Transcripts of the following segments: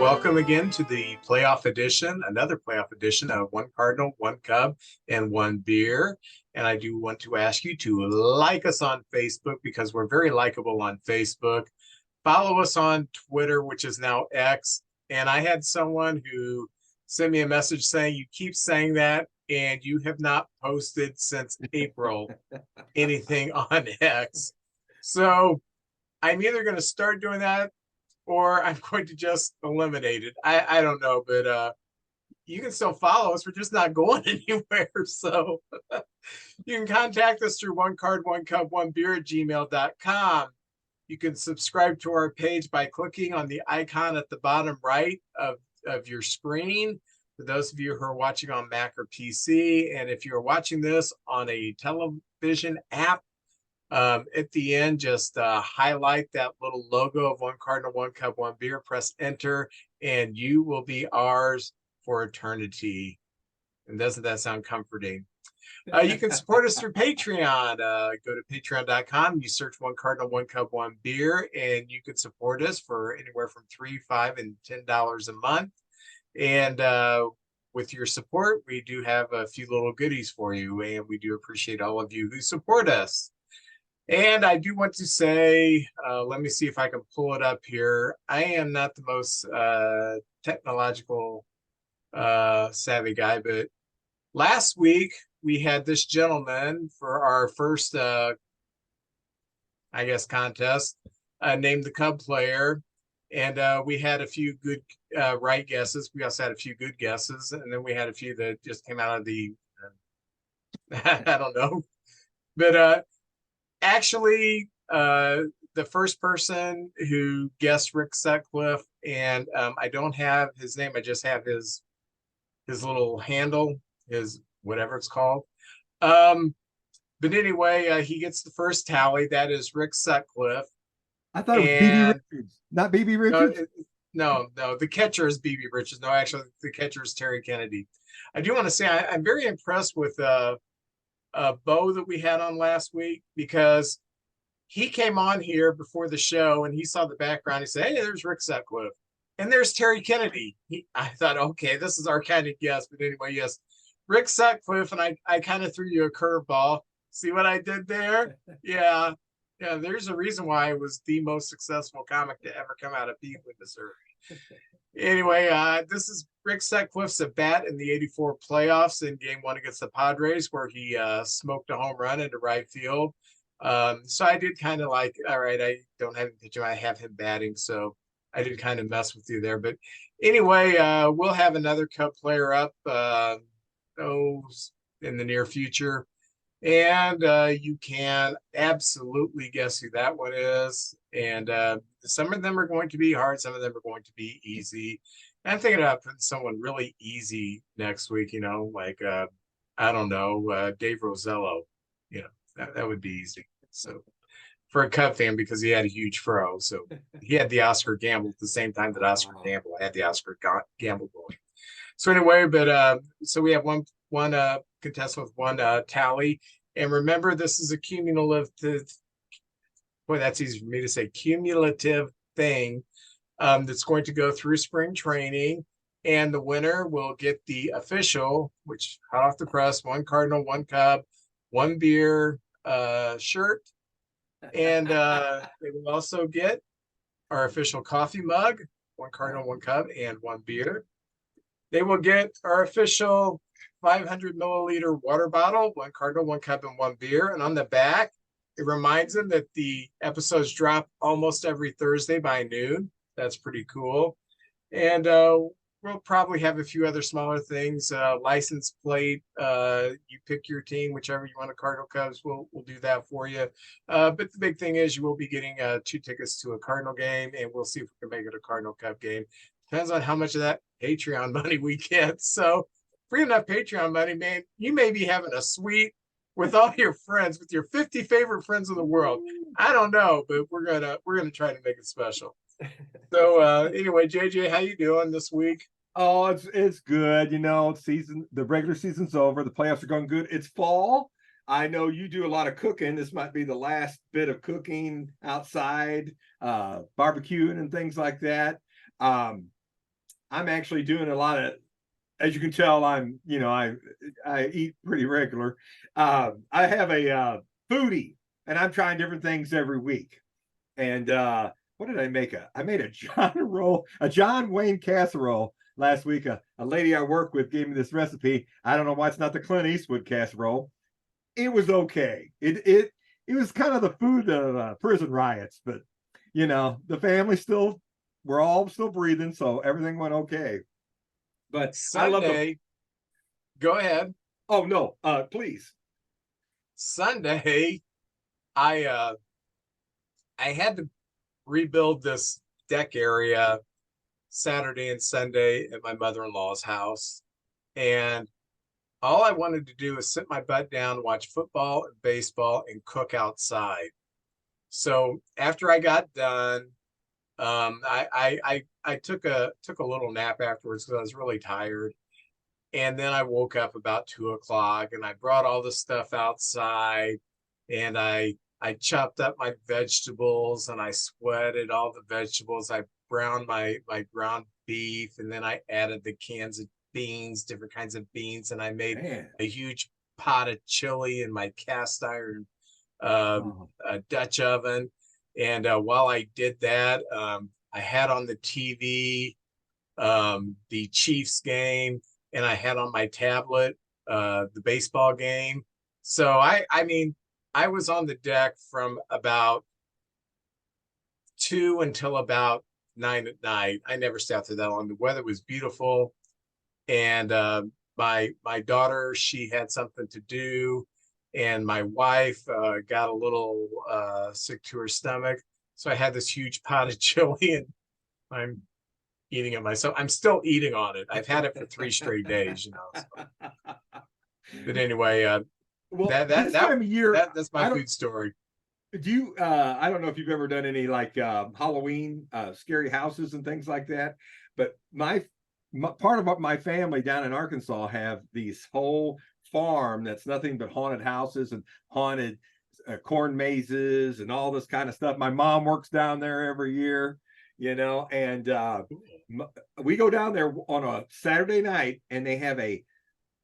welcome again to the playoff edition, another playoff edition of One Cardinal, One Cub, and One Beer. And I do want to ask you to like us on Facebook because we're very likable on Facebook. Follow us on Twitter, which is now X. And I had someone who sent me a message saying, you keep saying that, and you have not posted since April anything on X. So I'm either going to start doing that or I'm going to just eliminate it. I don't know, but you can still follow us. We're just not going anywhere. So you can contact us through one card, one cup, one beer at gmail.com. You can subscribe to our page by clicking on the icon at the bottom right of your screen. For those of you who are watching on Mac or PC, and if you're watching this on a television app, at the end, just highlight that little logo of One Cardinal, One Cup, One Beer, press enter, and you will be ours for eternity. And doesn't that sound comforting? You can support us through Patreon. Go to patreon.com. You search One Cardinal, One Cup, One Beer, and you can support us for anywhere from $3, $5, and $10 a month. And with your support, we do have a few little goodies for you, and we do appreciate all of you who support us. And I do want to say, let me see if I can pull it up here. I am not the most technological savvy guy, but last week we had this gentleman for our first, I guess, contest named the Cub Player. And we had a few good right guesses. We also had a few good guesses. And then we had a few that just came out of the, I don't know. But actually, the first person who guessed Rick Sutcliffe, and I don't have his name, I just have his little handle, his whatever it's called. But anyway, he gets the first tally. That is Rick Sutcliffe. I thought it was BB Richards, not BB Richards. No, the catcher is BB Richards. No, actually, the catcher is Terry Kennedy. I do want to say I'm very impressed with Bo that we had on last week, because he came on here before the show and he saw the background. He said, hey, there's Rick Sutcliffe and there's Terry Kennedy. I thought, okay, this is our kind of guess. But anyway, yes, Rick Sutcliffe. And I kind of threw you a curveball. See what I did there? Yeah. There's a reason why I was the most successful comic to ever come out of Petewood, Missouri. Anyway, this is Rick Sutcliffe's at bat in the '84 playoffs in Game 1 against the Padres, where he smoked a home run into right field. So I did kind of like, all right, I don't have a picture, I have him batting, so I did kind of mess with you there. But anyway, we'll have another Cup player up in the near future. And you can absolutely guess who that one is. And some of them are going to be hard. Some of them are going to be easy. And I'm thinking about putting someone really easy next week, like, I don't know, Dave Rosello. That would be easy. So for a Cub fan, because he had a huge fro. So he had the Oscar Gamble at the same time that Oscar Gamble had the Oscar Gamble going. So anyway, but so we have one contestant with one tally. And remember, this is a cumulative, boy, that's easy for me to say, cumulative thing that's going to go through spring training. And the winner will get the official, which hot off the press, One Cardinal, One Cub, One Beer shirt. And they will also get our official coffee mug, One Cardinal, One Cub, and One Beer. They will get our official 500 milliliter water bottle, One Cardinal, One Cup, and One Beer. And on the back, it reminds them that the episodes drop almost every Thursday by noon. That's pretty cool. And we'll probably have a few other smaller things. License plate, you pick your team, whichever you want, a Cardinal Cubs, we'll do that for you. But the big thing is you will be getting 2 tickets to a Cardinal game, and we'll see if we can make it a Cardinal Cup game. Depends on how much of that Patreon money we get. So if we have enough Patreon money, man, you may be having a suite with all your friends, with your 50 favorite friends in the world. I don't know, but we're gonna try to make it special. So anyway, JJ, how you doing this week? Oh, it's good. The regular season's over. The playoffs are going good. It's fall. I know you do a lot of cooking. This might be the last bit of cooking outside, barbecuing and things like that. I'm actually doing a lot of, as you can tell, I'm, I eat pretty regular. I have a foodie, and I'm trying different things every week. And what did I make? I made a John Wayne casserole last week. A lady I work with gave me this recipe. I don't know why it's not the Clint Eastwood casserole. It was okay. It was kind of the food of prison riots, but the family still, we're all still breathing, so everything went okay. But I love the. Sunday, go ahead. Oh no, please. Sunday, I I had to rebuild this deck area Saturday and Sunday at my mother-in-law's house. And all I wanted to do was sit my butt down, watch football and baseball, and cook outside. So after I got done, I took a little nap afterwards because I was really tired. And then I woke up about 2 o'clock and I brought all the stuff outside and I chopped up my vegetables and I sweated all the vegetables. I browned my ground beef and then I added the cans of beans, different kinds of beans, and I made Man. a huge pot of chili in my cast iron Oh. Dutch oven. And while I did that, I had on the TV the Chiefs game, and I had on my tablet the baseball game. So I mean, I was on the deck from about 2 until about 9 at night. I never sat there that long. The weather was beautiful, and my daughter, she had something to do, and my wife got a little sick to her stomach, so I had this huge pot of chili, and I'm eating it myself. I'm still eating on it. I've had it for 3 straight days. So. But anyway, Well, that that this that time of year, that's my I don't food story. do you I don't know if you've ever done any like Halloween scary houses and things like that, but my part of my family down in Arkansas have these whole farm that's nothing but haunted houses and haunted corn mazes and all this kind of stuff. My mom works down there every year, and we go down there on a Saturday night and they have a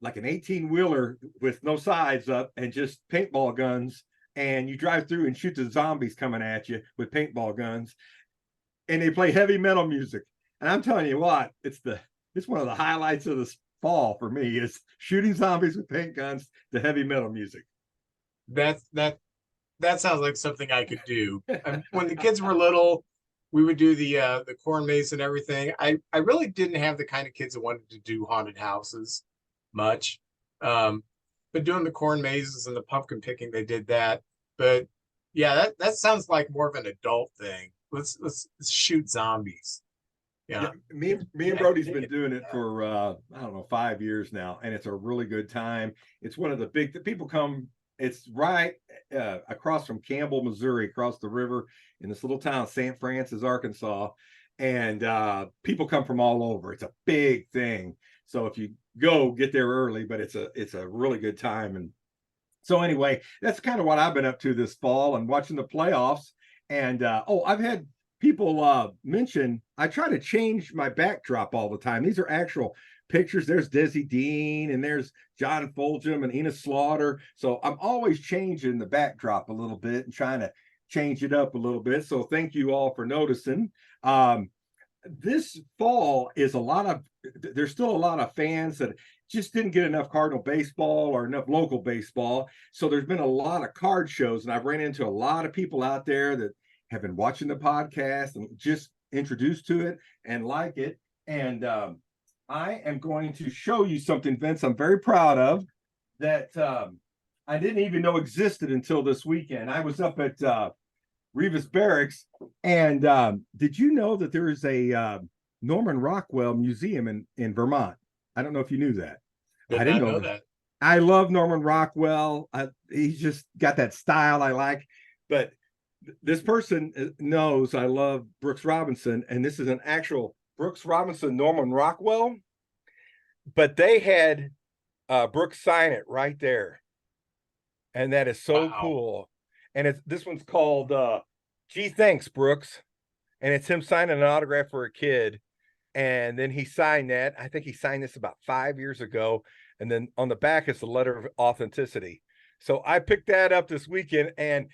like an 18-wheeler with no sides up and just paintball guns, and you drive through and shoot the zombies coming at you with paintball guns, and they play heavy metal music. And I'm telling you what, it's one of the highlights of this fall for me is shooting zombies with paint guns to heavy metal music. That sounds like something I could do. When the kids were little, we would do the corn maze and everything. I really didn't have the kind of kids that wanted to do haunted houses much. Um, but doing the corn mazes and the pumpkin picking, they did that. But yeah, that sounds like more of an adult thing. Let's shoot zombies. Yeah, Yeah. me and Brody's been doing it for I don't know 5 years now, and it's a really good time. It's one of the people come. It's right across from Campbell, Missouri, across the river in this little town, St. Francis, Arkansas, and people come from all over. It's a big thing. So if you go, get there early, but it's a really good time. And so anyway, that's kind of what I've been up to this fall and watching the playoffs. And I've had people mention I try to change my backdrop all the time. These are actual pictures. There's Desi Dean and there's John Fulgham and Enos Slaughter. So I'm always changing the backdrop a little bit and trying to change it up a little bit. So thank you all for noticing. This fall is there's still a lot of fans that just didn't get enough Cardinal baseball or enough local baseball. So there's been a lot of card shows, and I've ran into a lot of people out there that have been watching the podcast and just introduced to it and like it. And I am going to show you something, Vince, I'm very proud of that I didn't even know existed until this weekend. I was up at Revis Barracks, and did you know that there is a Norman Rockwell Museum in Vermont? I don't know if you knew that. Did I didn't not know know that. that. I love Norman Rockwell. He's just got that style I like. But this person knows I love Brooks Robinson, and this is an actual Brooks Robinson Norman Rockwell. But they had Brooks sign it right there, and that is so cool. And this one's called "Gee Thanks Brooks," and it's him signing an autograph for a kid. And then he signed that. I think he signed this about 5 years ago. And then on the back is the letter of authenticity. So I picked that up this weekend. And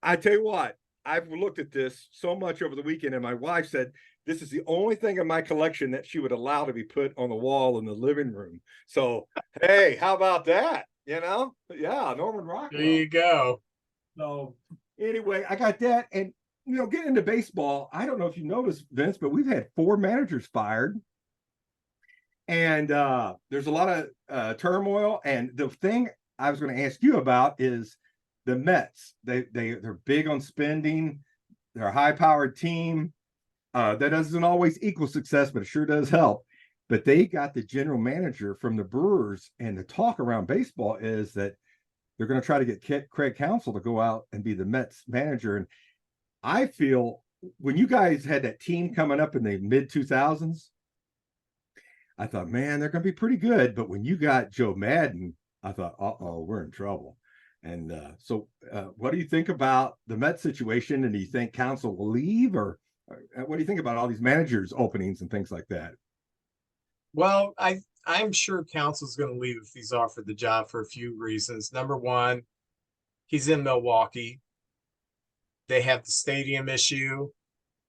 I tell you what, I've looked at this so much over the weekend. And my wife said, this is the only thing in my collection that she would allow to be put on the wall in the living room. So, hey, how about that? Yeah, Norman There Rockwell. you go. So anyway, I got that. And, getting into baseball, I don't know if you noticed, Vince, but we've had 4 managers fired. And there's a lot of turmoil. And the thing I was going to ask you about is the Mets. They're big on spending. They're a high-powered team. That doesn't always equal success, but it sure does help. But they got the general manager from the Brewers, and the talk around baseball is that they're going to try to get Craig Counsell to go out and be the Mets manager. And I feel when you guys had that team coming up in the mid-2000s, I thought, man, they're going to be pretty good. But when you got Joe Madden, I thought, uh-oh, we're in trouble. And so what do you think about the Mets situation? And do you think Counsell will leave, or what do you think about all these managers openings and things like that? Well, I'm sure Counsell's going to leave if he's offered the job for a few reasons. Number one, he's in Milwaukee. They have the stadium issue.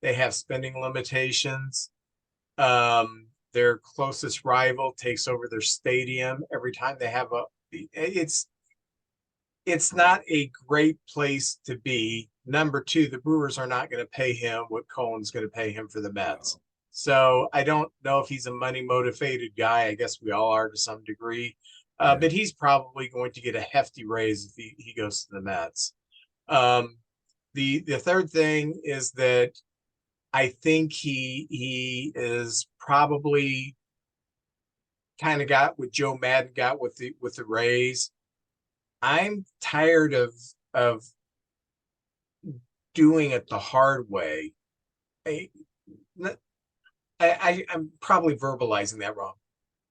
They have spending limitations. Their closest rival takes over their stadium every time they have it's not a great place to be. Number two, the Brewers are not going to pay him what Cohen's going to pay him for the Mets. So I don't know if he's a money motivated guy. I guess we all are to some degree. But he's probably going to get a hefty raise if he goes to the Mets. The third thing is that I think he is probably kind of got what Joe Madden got with the Rays. I'm tired of doing it the hard way. I'm probably verbalizing that wrong.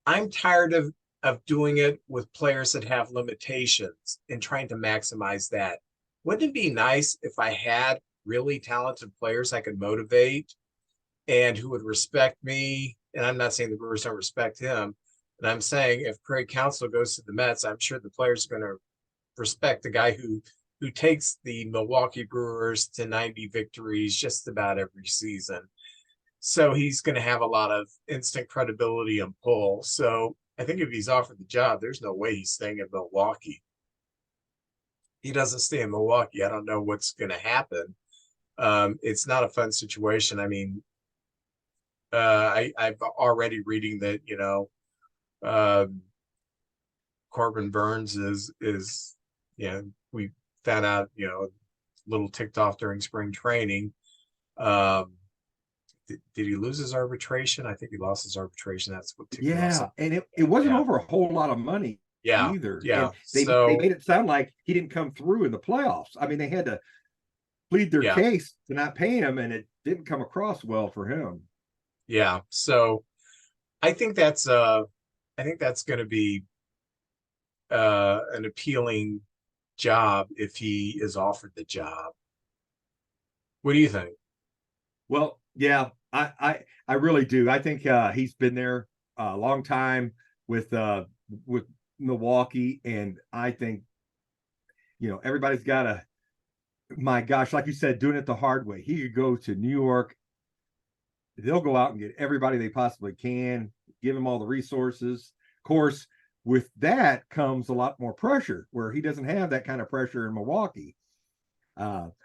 I'm tired of doing it with players that have limitations and trying to maximize that. Wouldn't it be nice if I had really talented players I could motivate and who would respect me? And I'm not saying the Brewers don't respect him, but I'm saying if Craig Counsell goes to the Mets, I'm sure the players are going to respect the guy who takes the Milwaukee Brewers to 90 victories just about every season. So he's going to have a lot of instant credibility and pull. So I think if he's offered the job, there's no way he's staying in Milwaukee. He doesn't stay in Milwaukee. I don't know what's going to happen. It's not a fun situation. I mean, I've already reading that, Corbin Burns is, we found out, a little ticked off during spring training. Did he lose his arbitration? I think he lost his arbitration. That's what ticked him off. And it wasn't over a whole lot of money either. Yeah. And they made it sound like he didn't come through in the playoffs. I mean, they had to plead their case to not pay him, and it didn't come across well for him. Yeah. So I think that's going to be an appealing job if he is offered the job. What do you think? Well, yeah, I really do. I think he's been there a long time with Milwaukee, and I think everybody's got to. My gosh, like you said, doing it the hard way. He could go to New York. They'll go out and get everybody they possibly can, give him all the resources. Of course, with that comes a lot more pressure, where he doesn't have that kind of pressure in Milwaukee.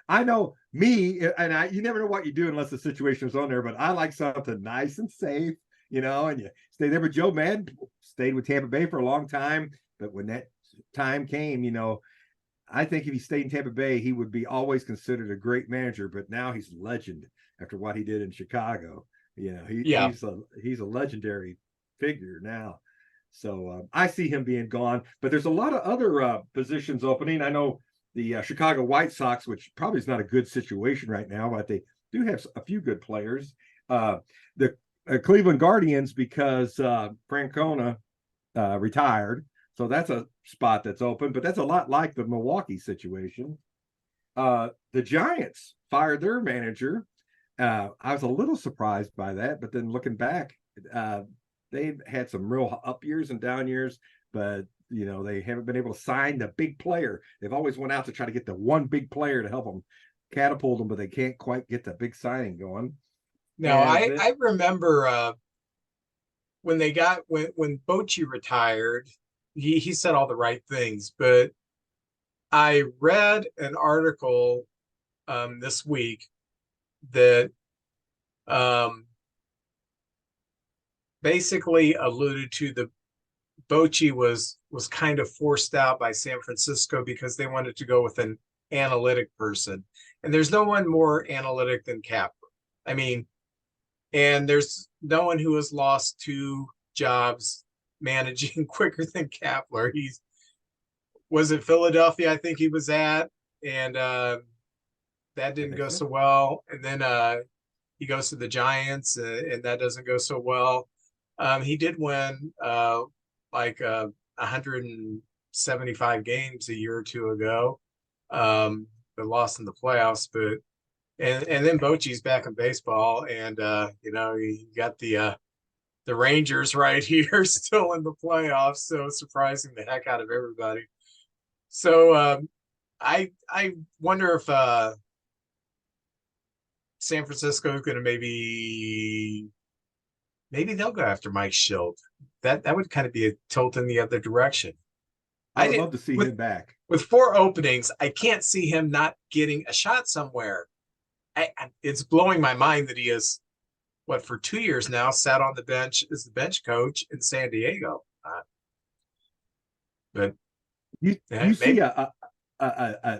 I know me, and you never know what you do unless the situation is on there, but I like something nice and safe, and you stay there. But Joe Madden stayed with Tampa Bay for a long time, but when that time came, I think if he stayed in Tampa Bay, he would be always considered a great manager, but now he's a legend after what he did in Chicago. He's a legendary figure now. So I see him being gone, but there's a lot of other positions opening. I know the Chicago White Sox, which probably is not a good situation right now, but they do have a few good players. The Cleveland Guardians, because Francona retired. So that's a spot that's open, but that's a lot like the Milwaukee situation. The Giants fired their manager. I was a little surprised by that, but then looking back, they've had some real up years and down years, but they haven't been able to sign the big player. They've always went out to try to get the one big player to help them catapult them, but they can't quite get the big signing going. Now, I remember when Bochy retired, he said all the right things, but I read an article this week that basically alluded to the Bochy was kind of forced out by San Francisco because they wanted to go with an analytic person. And there's no one more analytic than Kapler. I mean, and there's no one who has lost 2 jobs managing quicker than Kapler. Was at Philadelphia, I think he was at, and that didn't go so well. And then he goes to the Giants, and that doesn't go so well. He did win like 175 games a year or 2 ago, but lost in the playoffs. But and then Bochy's back in baseball, and you got the Rangers right here still in the playoffs, so surprising the heck out of everybody. So I wonder if San Francisco is going to maybe they'll go after Mike Schilt. That would kind of be a tilt in the other direction. I would love to see him back. With 4 openings, I can't see him not getting a shot somewhere. It's blowing my mind that he is, for 2 years now, sat on the bench as the bench coach in San Diego. But you see a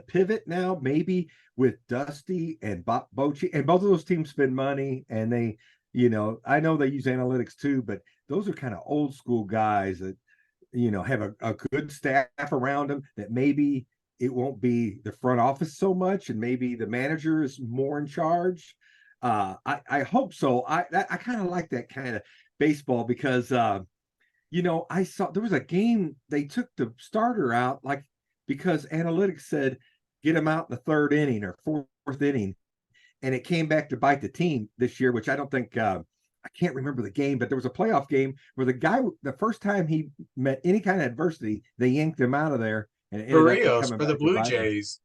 pivot now, maybe with Dusty and Bochy, and both of those teams spend money, and they, I know they use analytics too, but those are kind of old school guys that, have a good staff around them, that maybe it won't be the front office so much, and maybe the manager is more in charge. I hope so. I kind of like that kind of baseball because, I saw there was a game they took the starter out, because analytics said get him out in the 3rd inning or 4th inning, and it came back to bite the team this year, which I don't think I can't remember the game, but there was a playoff game where the first time he met any kind of adversity, they yanked him out of there. And it Barrios for the Blue Jays.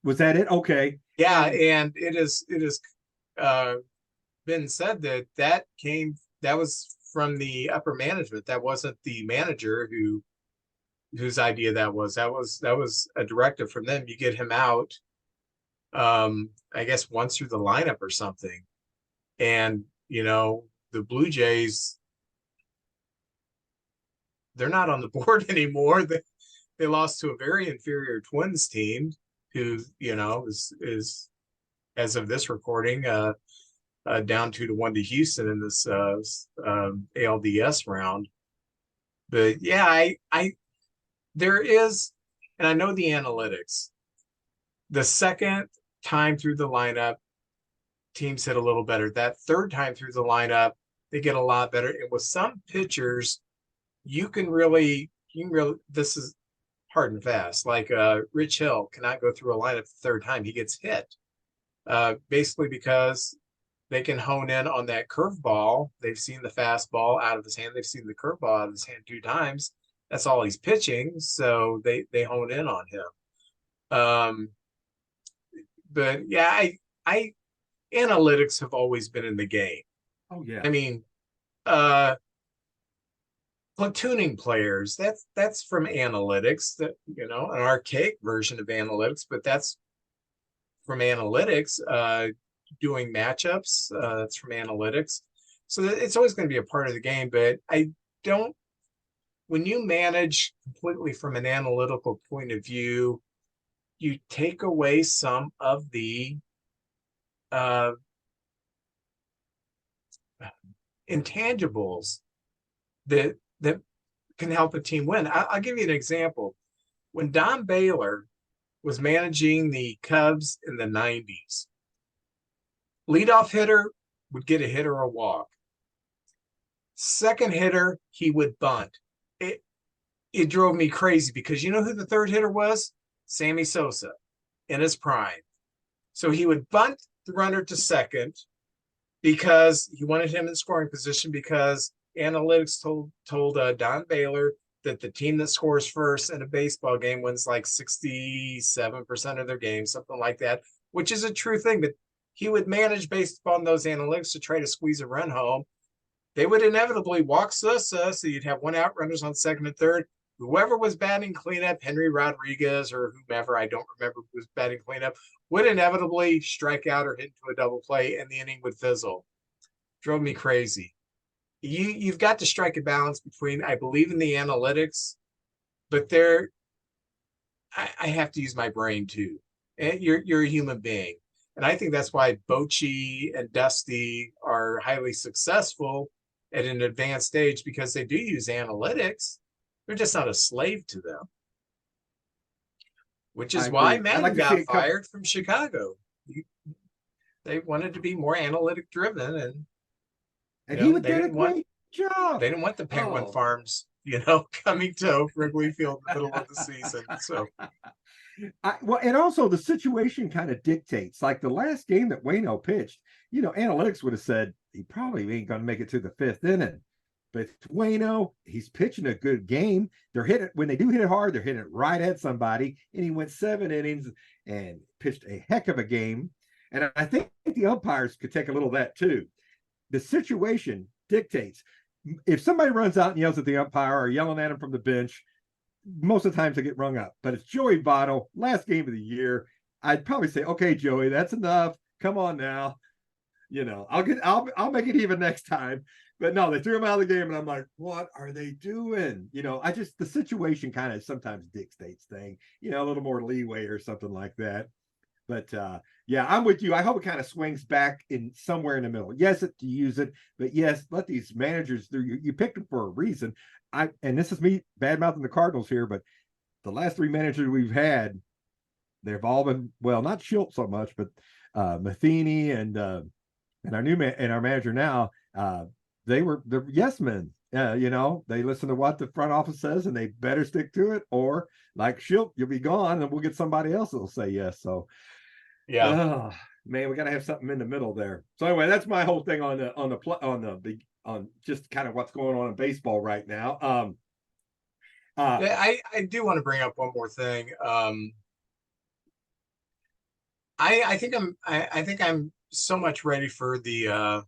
Was that it? Okay. Yeah, and it is been said that was from the upper management. That wasn't the manager whose idea that was. That was a directive from them. You get him out, I guess once through the lineup or something. And the Blue Jays, they're not on the board anymore. They lost to a very inferior Twins team, who is as of this recording down 2-1 to Houston in this ALDS round. But yeah, there is, and I know the analytics. The second time through the lineup, teams hit a little better. That 3rd time through the lineup, they get a lot better. And with some pitchers, you can really, this is hard and fast. Like Rich Hill cannot go through a lineup the 3rd time. He gets hit. Basically because they can hone in on that curveball. They've seen the fastball out of his hand. They've seen the curveball out of his hand 2 times. That's all he's pitching. So they hone in on him. But yeah, I analytics have always been in the game. Oh yeah. I mean, platooning players, that's from analytics, that an archaic version of analytics, but that's from analytics. Doing matchups, that's from analytics. So it's always going to be a part of the game, but when you manage completely from an analytical point of view, you take away some of the intangibles that can help a team win. I'll give you an example. When Don Baylor was managing the Cubs in the 90s, leadoff hitter would get a hit or a walk. Second hitter, he would bunt. It drove me crazy because you know who the 3rd hitter was? Sammy Sosa in his prime. So he would bunt the runner to second, because he wanted him in scoring position because analytics told Don Baylor that the team that scores first in a baseball game wins like 67% of their games, something like that, which is a true thing. But he would manage based upon those analytics to try to squeeze a run home. They would inevitably walk Sosa, so you'd have one out runners on second and third. Whoever was batting cleanup, Henry Rodriguez or whomever, I don't remember who was batting cleanup, would inevitably strike out or hit into a double play, and the inning would fizzle. Drove me crazy. You've got to strike a balance between, I believe in the analytics, but I have to use my brain too. And you're a human being. And I think that's why Bochy and Dusty are highly successful at an advanced stage, because they do use analytics. They're just not a slave to them. Which is why Madden got fired from Chicago. They wanted to be more analytic driven, and he would do a great job. They didn't want the Penguin Farms, coming to Wrigley Field in the middle of the season. So, and also the situation kind of dictates. Like the last game that Waino pitched, analytics would have said he probably ain't going to make it to the fifth inning. But Waino, he's pitching a good game. They're hitting when they do hit it hard, they're hitting it right at somebody. And he went 7 innings and pitched a heck of a game. And I think the umpires could take a little of that too. The situation dictates. If somebody runs out and yells at the umpire or yelling at him from the bench, most of the times they get rung up. But it's Joey Votto, last game of the year. I'd probably say, okay, Joey, that's enough. Come on now. I'll make it even next time. But no, they threw him out of the game, and I'm like, what are they doing? The situation kind of sometimes dictates thing, a little more leeway or something like that. But yeah, I'm with you. I hope it kind of swings back in somewhere in the middle. Yes, to use it, but yes, let these managers do. You picked them for a reason. And this is me bad mouthing the Cardinals here, but the last 3 managers we've had, they've all been, well, not Schultz so much, but Matheny and our new and our manager now. They're yes men. They listen to what the front office says and they better stick to it, or like Schultz, you'll be gone and we'll get somebody else that'll say yes. So yeah, man, we got to have something in the middle there. So anyway, that's my whole thing on just kind of what's going on in baseball right now. I do want to bring up one more thing. I think I'm so much ready for the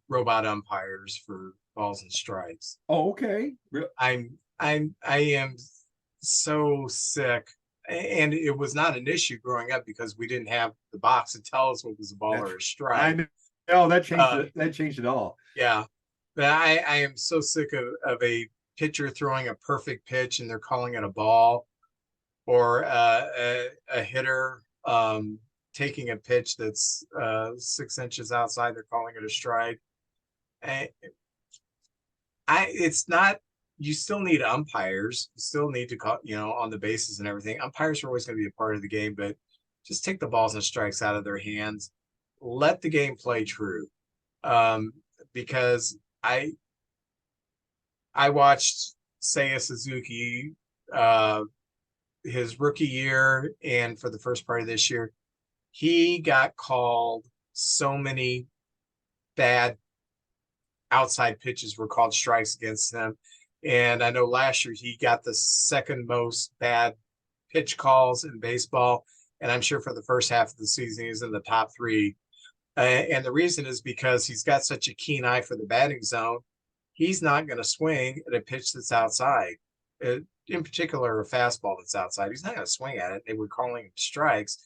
robot umpires for balls and strikes. Oh, okay. I am so sick, and it was not an issue growing up because we didn't have the box to tell us what was a ball or a strike. I know that changed it. That changed it all. Yeah, but I am so sick of a pitcher throwing a perfect pitch and they're calling it a ball, or a hitter taking a pitch that's 6 inches outside, they're calling it a strike. It's not, you still need umpires. You still need to call, on the bases and everything. Umpires are always going to be a part of the game, but just take the balls and strikes out of their hands. Let the game play true. Because I watched Seiya Suzuki, his rookie year, and for the first part of this year, he got called so many bad outside pitches were called strikes against him. And I know last year he got the second most bad pitch calls in baseball. And I'm sure for the first half of the season, he's in the top 3. And the reason is because he's got such a keen eye for the batting zone. He's not going to swing at a pitch that's outside, in particular, a fastball that's outside. He's not going to swing at it. They were calling strikes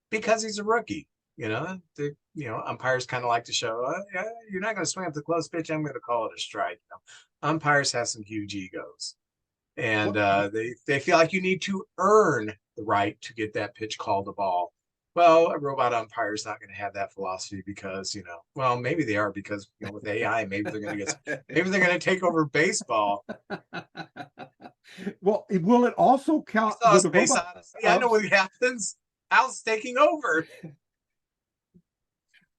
because he's a rookie. Umpires kind of like to show, you're not going to swing at the close pitch, I'm going to call it a strike. Umpires have some huge egos, and they feel like you need to earn the right to get that pitch called a ball. Well, a robot umpire is not going to have that philosophy because, well, maybe they are, because with AI, maybe they're going to take over baseball. Well, will it also count? I know what happens. Al's taking over.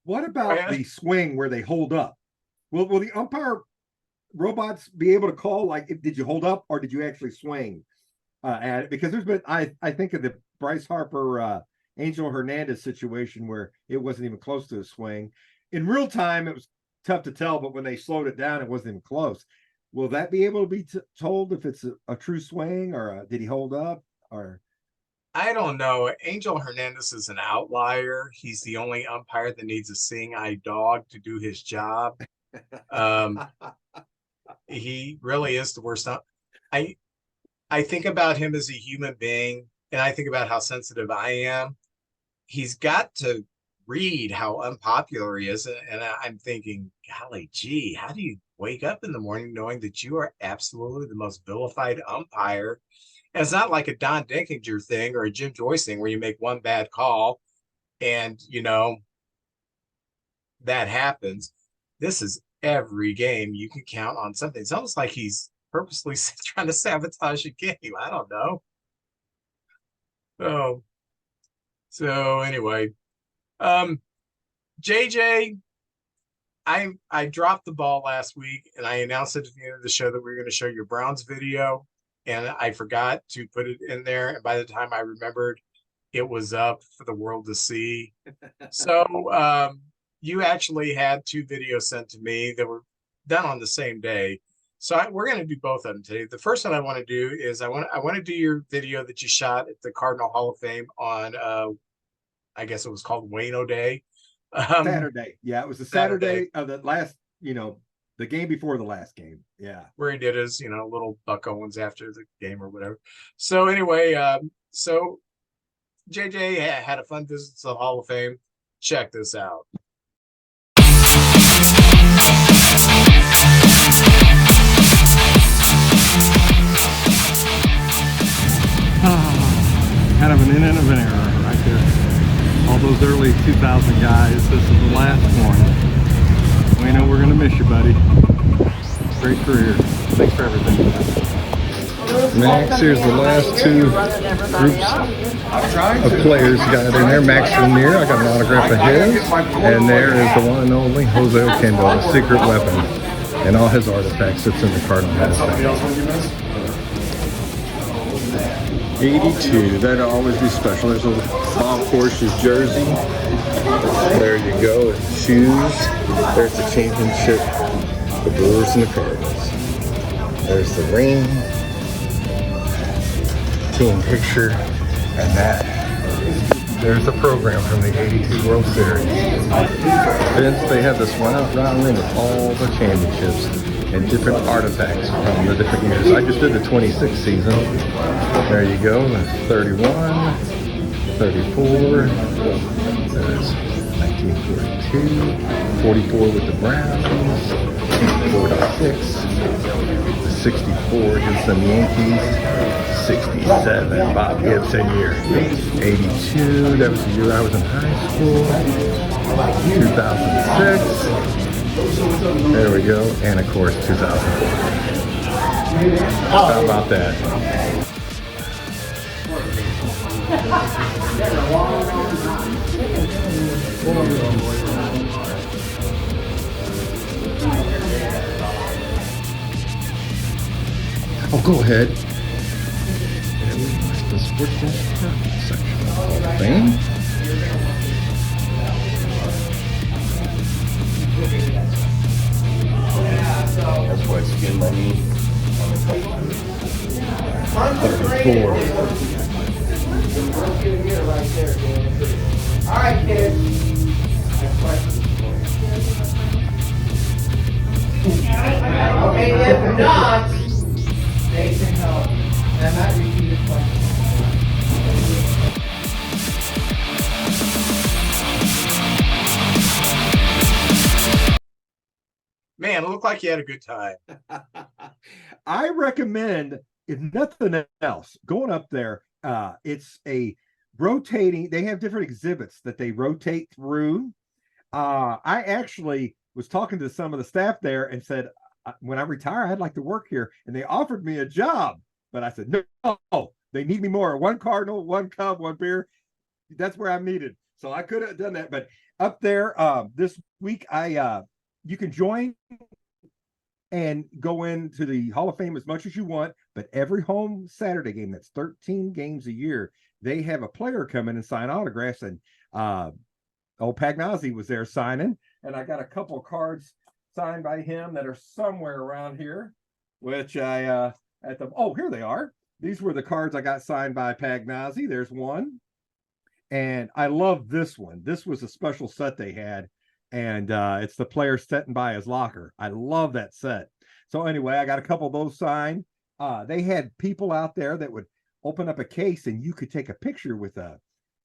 What about the swing where they hold up? Will the umpire robots be able to call, like, did you hold up or did you actually swing at it? Because there's been, I think of the Bryce Harper, Angel Hernandez situation where it wasn't even close to a swing. in real time, it was tough to tell, but when they slowed it down, it wasn't even close. Will that be able to be told if it's a true swing, or did he hold up? Or I don't know. Angel Hernandez is an outlier. He's the only umpire that needs a seeing eye dog to do his job. He really is the worst. I think about him as a human being, and I think about how sensitive I am. He's got to read how unpopular he is, and I'm thinking, golly gee, how do you wake up in the morning knowing that you are absolutely the most vilified umpire? And it's not like a Don Denkinger thing or a Jim Joyce thing where you make one bad call and, that happens. This is every game you can count on something. It's almost like he's purposely trying to sabotage a game. I don't know. So anyway, JJ, I dropped the ball last week, and I announced it at the end of the show that we were going to show your Browns video, and I forgot to put it in there. And by the time I remembered, it was up for the world to see. So you actually had 2 videos sent to me that were done on the same day. So we're going to do both of them today. The first one I want to do is I want to do your video that you shot at the Cardinal Hall of Fame on I guess it was called Wayno Day. Saturday. Yeah, it was the Saturday of the last, the game before the last game. Yeah. Where he did his, little Buck Owens after the game or whatever. So anyway, so JJ had a fun visit to the Hall of Fame. Check this out. Kind of an in of an error right there. All those early 2000 guys, this is the last one. We know we're going to miss you, buddy. Great career. Thanks for everything. Max, here's the last 2 groups of players got in there. Max Vermeer, I got an autograph of his. And there is the one and only Jose Oquendo, the secret weapon. And all his artifacts that's in the Cardinal Hall of Fame. 82, that'll always be special. There's a Bob Horsch's jersey. There you go, his shoes. There's the championship, the Brewers and the Cardinals. There's the ring, team picture, and there's the program from the 82 World Series. Vince, they have this round ring with all the championships and different artifacts from the different years. I just did the 26th season. There you go, 31, 34, there's 1942, 44 with the Browns, 4.6, 64 against the Yankees, 67, Bob Gibson year, 82, that was the year I was in high school, 2006, there we go, and of course 2004. How about that? Oh, go ahead. The sports department section of Hall of Fame. That's why I skinned my knee on the 34. All right, kids. Okay, if not, they can help. And that repeated question. Man, it looked like you had a good time. I recommend, if nothing else, going up there. It's a rotating, they have different exhibits that they rotate through. I actually was talking to some of the staff there and said, when I retire, I'd like to work here. And they offered me a job, but I said, no, they need me more. 1 Cardinal, 1 Cub, 1 Beer. That's where I'm needed. So I could have done that. But up there this week, you can join and go into the Hall of Fame as much as you want, but every home Saturday game, that's 13 games a year, they have a player come in and sign autographs. And old Pagnozzi was there signing. and I got a couple of cards signed by him that are somewhere around here, which I here they are. These were the cards I got signed by Pagnazzi. There's one. And I love this one. This was a special set they had, and it's the player sitting by his locker. I love that set. So anyway, I got a couple of those signed. They had people out there that would open up a case, and you could take a picture with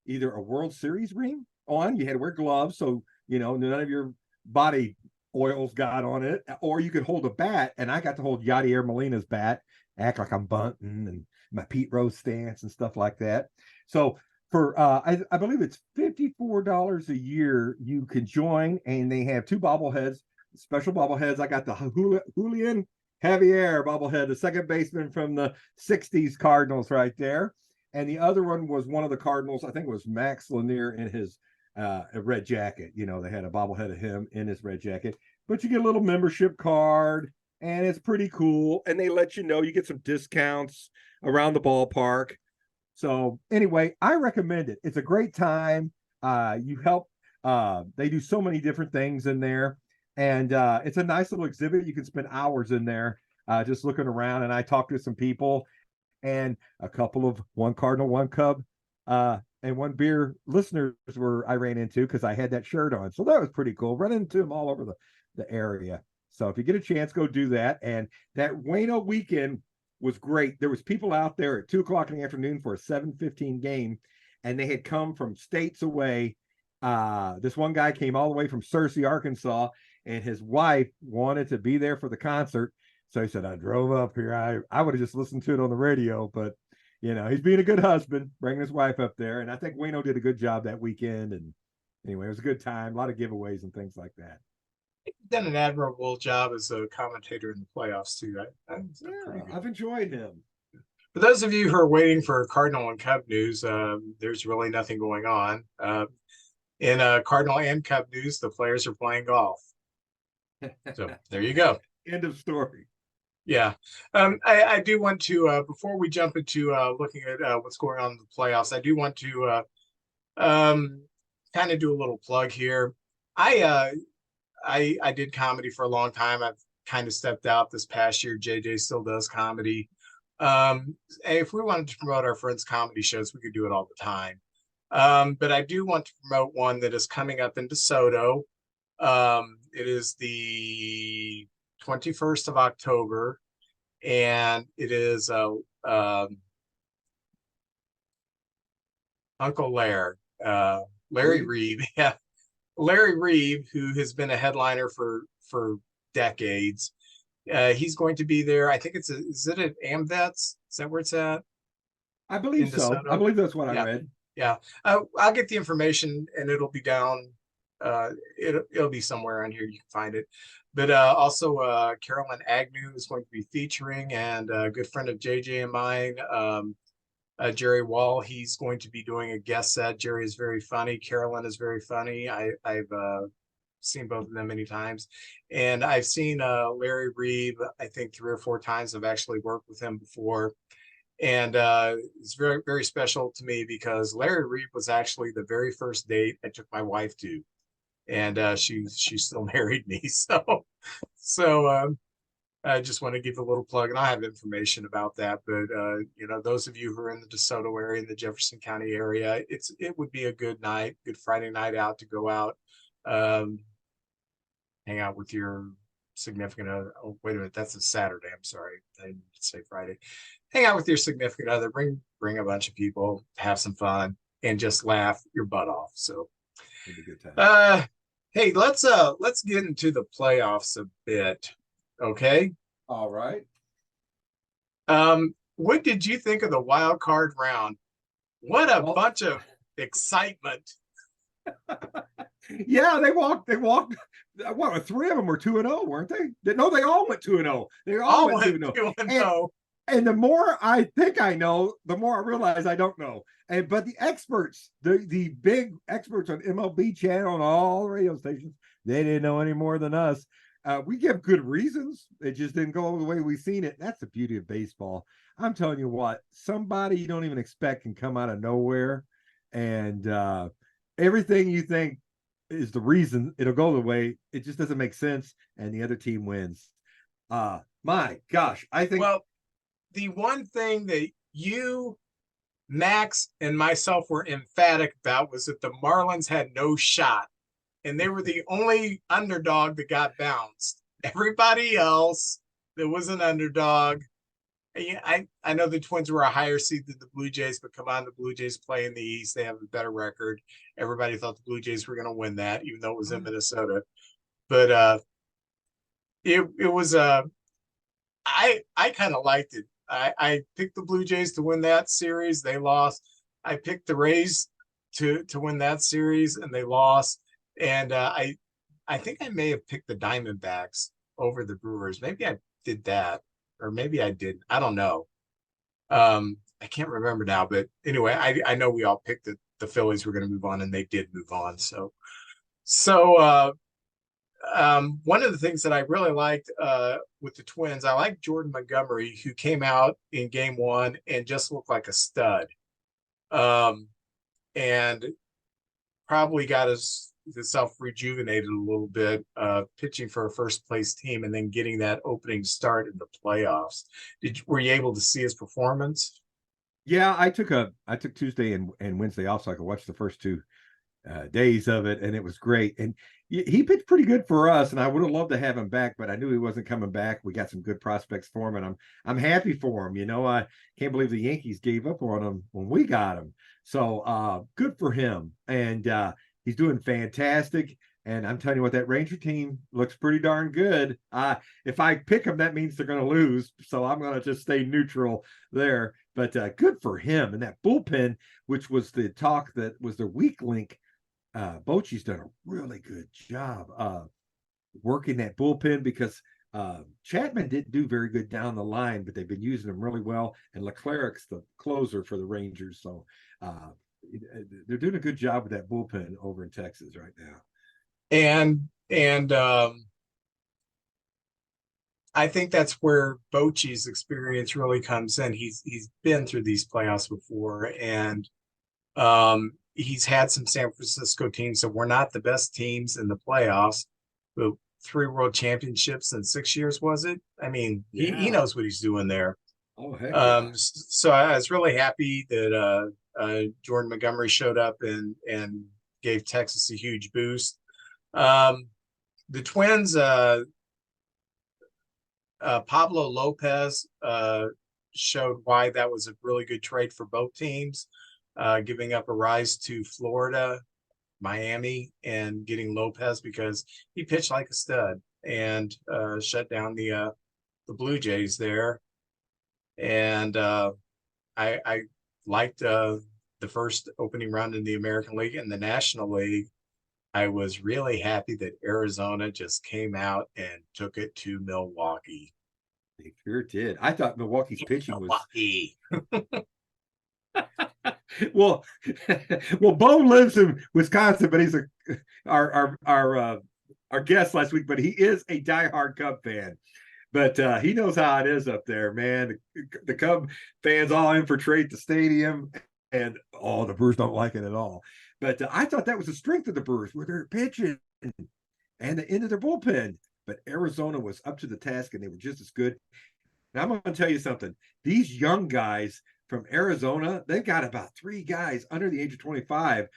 either a World Series ring on. You had to wear gloves, so none of your body oils got on it, or you could hold a bat. And I got to hold Yadier Molina's bat, act like I'm bunting, and my Pete Rose stance and stuff like that. So for I believe it's $54 a year you can join, and they have two bobbleheads, special bobbleheads. I got the Julian Javier bobblehead, the second baseman from the 60s Cardinals right there. And the other one was one of the Cardinals, I think it was Max Lanier in his red jacket. They had a bobblehead of him in his red jacket. But you get a little membership card, and it's pretty cool. And they let you know you get some discounts around the ballpark. So anyway, I recommend it. It's a great time. You help. They do so many different things in there. And it's a nice little exhibit. You can spend hours in there just looking around. And I talked to some people, and a couple of one Cardinal, one Cub, and one beer listeners I ran into because I had that shirt on. So that was pretty cool. Run into them all over the area. So if you get a chance, go do that. And that Wayno weekend was great. There was people out there at 2:00 in the afternoon for a 7:15 game, and they had come from states away. This one guy came all the way from Searcy, Arkansas, and his wife wanted to be there for the concert. So he said, I drove up here. I would have just listened to it on the radio, but he's being a good husband, bringing his wife up there. And I think Wayno did a good job that weekend. And anyway, it was a good time, a lot of giveaways and things like that. He's done an admirable job as a commentator in the playoffs too. I've enjoyed him. For those of you who are waiting for Cardinal and Cub news, there's really nothing going on. In Cardinal and Cub news, the players are playing golf. So there you go. End of story. Yeah. I do want to, before we jump into looking at what's going on in the playoffs, I do want to kind of do a little plug here. I did comedy for a long time. I've kind of stepped out this past year. JJ still does comedy. If we wanted to promote our friends' comedy shows, we could do it all the time. But I do want to promote one that is coming up in DeSoto. It is the 21st of October, and it is Uncle Larry Reeb. Yeah. Larry Reeb, who has been a headliner for decades. He's going to be there. I think is it at AmVets? Is that where it's at? I believe so. I believe that's what I read. Yeah. I'll get the information, and it'll be down. It'll be somewhere on here. You can find it. But also Carolyn Agnew is going to be featuring, and a good friend of JJ and mine, Jerry Wall, he's going to be doing a guest set. Jerry is very funny. Carolyn is very funny. I've seen both of them many times. And I've seen Larry Reeb, I think 3 or 4 times. I've actually worked with him before. And it's very, very special to me because Larry Reeb was actually the very first date I took my wife to. And she still married me. So I just want to give a little plug, and I have information about that. But those of you who are in the DeSoto area, in the Jefferson County area, it would be a good night, good Friday night out to go out, hang out with your significant other. Oh, wait a minute, that's a Saturday. I'm sorry, I didn't say Friday. Hang out with your significant other. Bring a bunch of people, have some fun, and just laugh your butt off. So, it'd be a good time. Hey, let's get into the playoffs a bit. Okay. All right. What did you think of the wild card round? What a bunch of excitement. Yeah, they walked. What, 3 of them were 2-0, weren't they? No, they all went 2-0. They all went 2-0. And the more I think I know, the more I realize I don't know. But the experts, the big experts on MLB channel and all the radio stations, they didn't know any more than us. We give good reasons. It just didn't go the way we've seen it. That's the beauty of baseball. I'm telling you what, somebody you don't even expect can come out of nowhere. And everything you think is the reason it'll go the way. It just doesn't make sense, and the other team wins. My gosh, I think. Well, the one thing that you, Max, and myself were emphatic about was that the Marlins had no shot, and they were the only underdog that got bounced. Everybody else that was an underdog. I know the Twins were a higher seed than the Blue Jays, but come on, the Blue Jays play in the East. They have a better record. Everybody thought the Blue Jays were going to win that, even though it was in Minnesota. But it was I kind of liked it. I picked the Blue Jays to win that series. They lost. I picked the Rays to win that series, and they lost. And I think I may have picked the Diamondbacks over the Brewers. Maybe I did that, or maybe I didn't. I don't know. I can't remember now. But anyway, I know we all picked that the Phillies were going to move on, and they did move on. So one of the things that I really liked with the Twins, I like Jordan Montgomery, who came out in game one and just looked like a stud. And probably got himself rejuvenated a little bit, pitching for a first place team and then getting that opening start in the playoffs. Were you able to see his performance? Yeah, I took Tuesday and Wednesday off so I could watch the first 2 days of it, and it was great. And he pitched pretty good for us, and I would have loved to have him back, but I knew he wasn't coming back. We got some good prospects for him, and I'm happy for him. I can't believe the Yankees gave up on him when we got him. So good for him, and he's doing fantastic. And I'm telling you what, that Ranger team looks pretty darn good. If I pick them, that means they're going to lose. So I'm going to just stay neutral there. But good for him. And that bullpen, which was the talk that was the weak link, Bochy's done a really good job working that bullpen, because Chapman didn't do very good down the line, but they've been using him really well. And Leclerc's the closer for the Rangers. So they're doing a good job with that bullpen over in Texas right now. And I think that's where Bochy's experience really comes in. He's been through these playoffs before, and he's had some San Francisco teams that were not the best teams in the playoffs, but 3 world championships in 6 years, was it? I mean, he knows what he's doing there. Oh, heck yeah. So I was really happy that Jordan Montgomery showed up and gave Texas a huge boost. The Twins, Pablo Lopez showed why that was a really good trade for both teams, giving up a rise to Florida, Miami, and getting Lopez because he pitched like a stud and shut down the Blue Jays there. And I liked the first opening round in the American League and the National League. I was really happy that Arizona just came out and took it to Milwaukee. They sure did. I thought Milwaukee's pitching was well. Bo lives in Wisconsin, but he's our guest last week. But he is a diehard Cub fan. But he knows how it is up there, man. The Cub fans all infiltrate the stadium, and the Brewers don't like it at all. But I thought that was the strength of the Brewers, where they're pitching and the end of their bullpen. But Arizona was up to the task, and they were just as good. And I'm going to tell you something. These young guys from Arizona, they've got about 3 guys under the age of 25.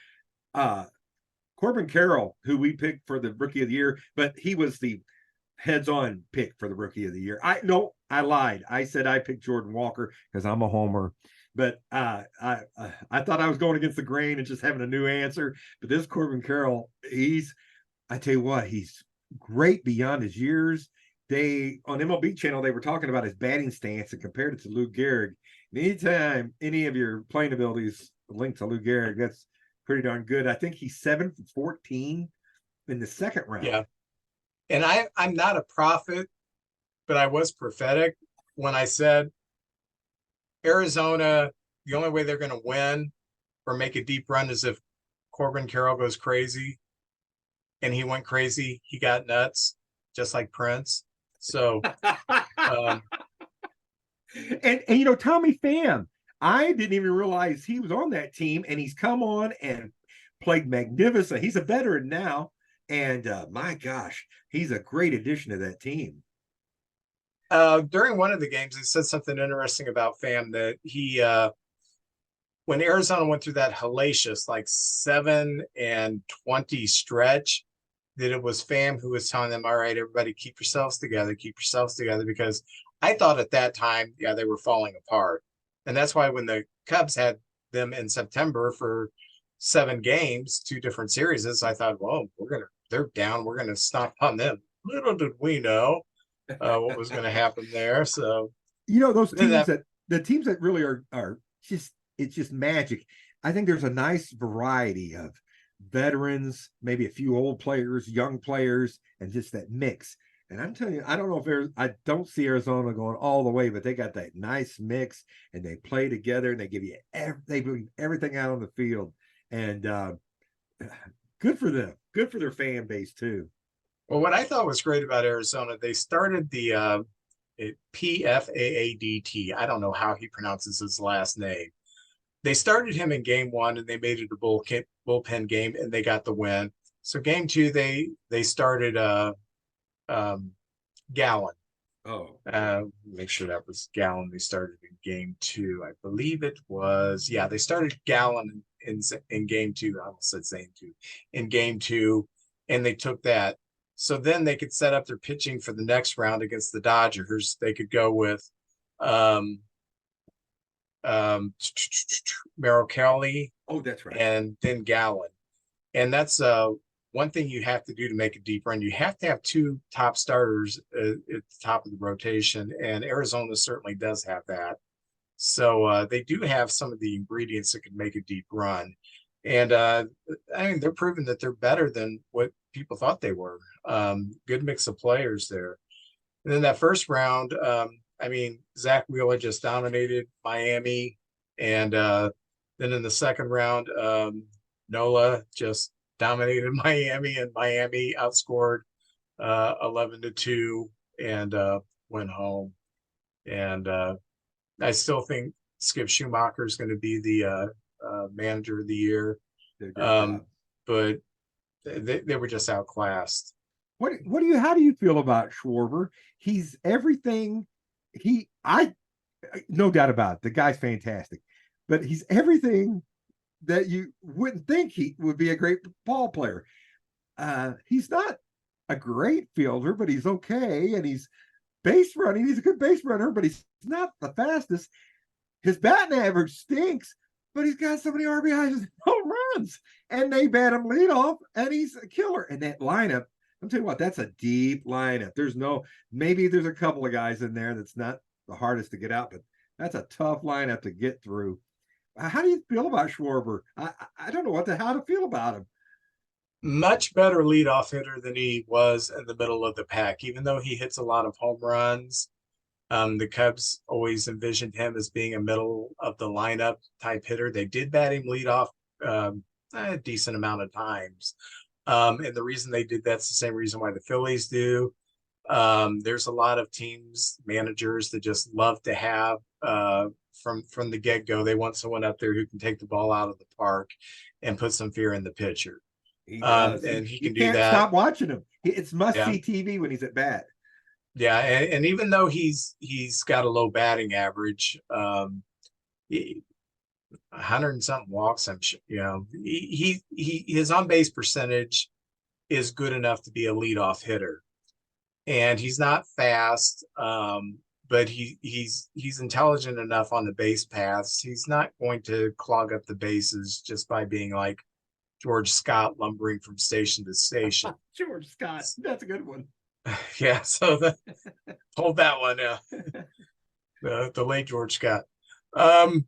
Corbin Carroll, who we picked for the Rookie of the Year, but he was the heads-on pick for the Rookie of the Year. I lied. I said I picked Jordan Walker because I'm a homer. But I thought I was going against the grain and just having a new answer. But this Corbin Carroll, I tell you what, he's great beyond his years. On MLB Channel, they were talking about his batting stance and compared it to Lou Gehrig. And anytime any of your playing abilities linked to Lou Gehrig, that's pretty darn good. I think he's 7 for 14 in the second round. Yeah. And I'm not a prophet, but I was prophetic when I said Arizona, the only way they're going to win or make a deep run is if Corbin Carroll goes crazy. And he went crazy. He got nuts, just like Prince. So, and Tommy Pham, I didn't even realize he was on that team, and he's come on and played magnificent. He's a veteran now, and my gosh, he's a great addition to that team. During one of the games, he said something interesting about Pham, that he when Arizona went through that hellacious like 7-20 stretch, that it was Pham who was telling them, all right, everybody keep yourselves together, because I thought at that time, yeah, they were falling apart. And that's why when the Cubs had them in September for 7 games, 2 different series, I thought, well, they're down, we're gonna stop on them. Little did we know what was going to happen there. So, those teams the teams that really are just, it's just magic. I think there's a nice variety of veterans, maybe a few old players, young players, and just that mix. And I'm telling you, I don't know if I don't see Arizona going all the way, but they got that nice mix, and they play together, and they give you they bring everything out on the field, and good for them, good for their fan base too. Well, what I thought was great about Arizona, they started the PFAADT. I don't know how he pronounces his last name. They started him in game 1, and they made it a bullpen game, and they got the win. So game 2, they started Gallon. Make sure that was Gallon. They started in game 2. I believe it was. Yeah, they started Gallon in game 2. I almost said Zane 2. In game 2, and they took that. So then they could set up their pitching for the next round against the Dodgers. They could go with Merrill Kelly. Oh, that's right. And then Gallon. And that's one thing you have to do to make a deep run. You have to have 2 top starters at the top of the rotation, and Arizona certainly does have that. So they do have some of the ingredients that could make a deep run. And I mean, they're proving that they're better than what people thought they were. Good mix of players there. And then that first round, I mean, Zach Wheeler just dominated Miami. And then in the second round, Nola just dominated Miami, and Miami outscored 11-2 and went home. And I still think Skip Schumacher is going to be the manager of the year. But they were just outclassed. How do you feel about Schwarber? He's everything. No doubt about it. The guy's fantastic, but he's everything that you wouldn't think he would be a great ball player. He's not a great fielder, but he's okay. And he's base running. He's a good base runner, but he's not the fastest. His batting average stinks, but he's got so many RBIs and home runs, and they bat him leadoff, and he's a killer. And that lineup, I'm telling you what, that's a deep lineup. Maybe there's a couple of guys in there that's not the hardest to get out, but that's a tough lineup to get through. How do you feel about Schwarber? I don't know how to feel about him. Much better leadoff hitter than he was in the middle of the pack, even though he hits a lot of home runs. The Cubs always envisioned him as being a middle of the lineup type hitter. They did bat him leadoff a decent amount of times. And the reason they did that's the same reason why the Phillies do. There's a lot of teams, managers that just love to have from the get-go. They want someone up there who can take the ball out of the park and put some fear in the pitcher. And he can do that. Stop watching him. It's must-see TV when he's at bat. Yeah, and even though he's got a low batting average, 100 and something walks, I'm sure, his on base percentage is good enough to be a leadoff hitter, and he's not fast, but he's intelligent enough on the base paths. He's not going to clog up the bases just by being like George Scott lumbering from station to station. George Scott, that's a good one. Yeah, so hold that one. The late George Scott. I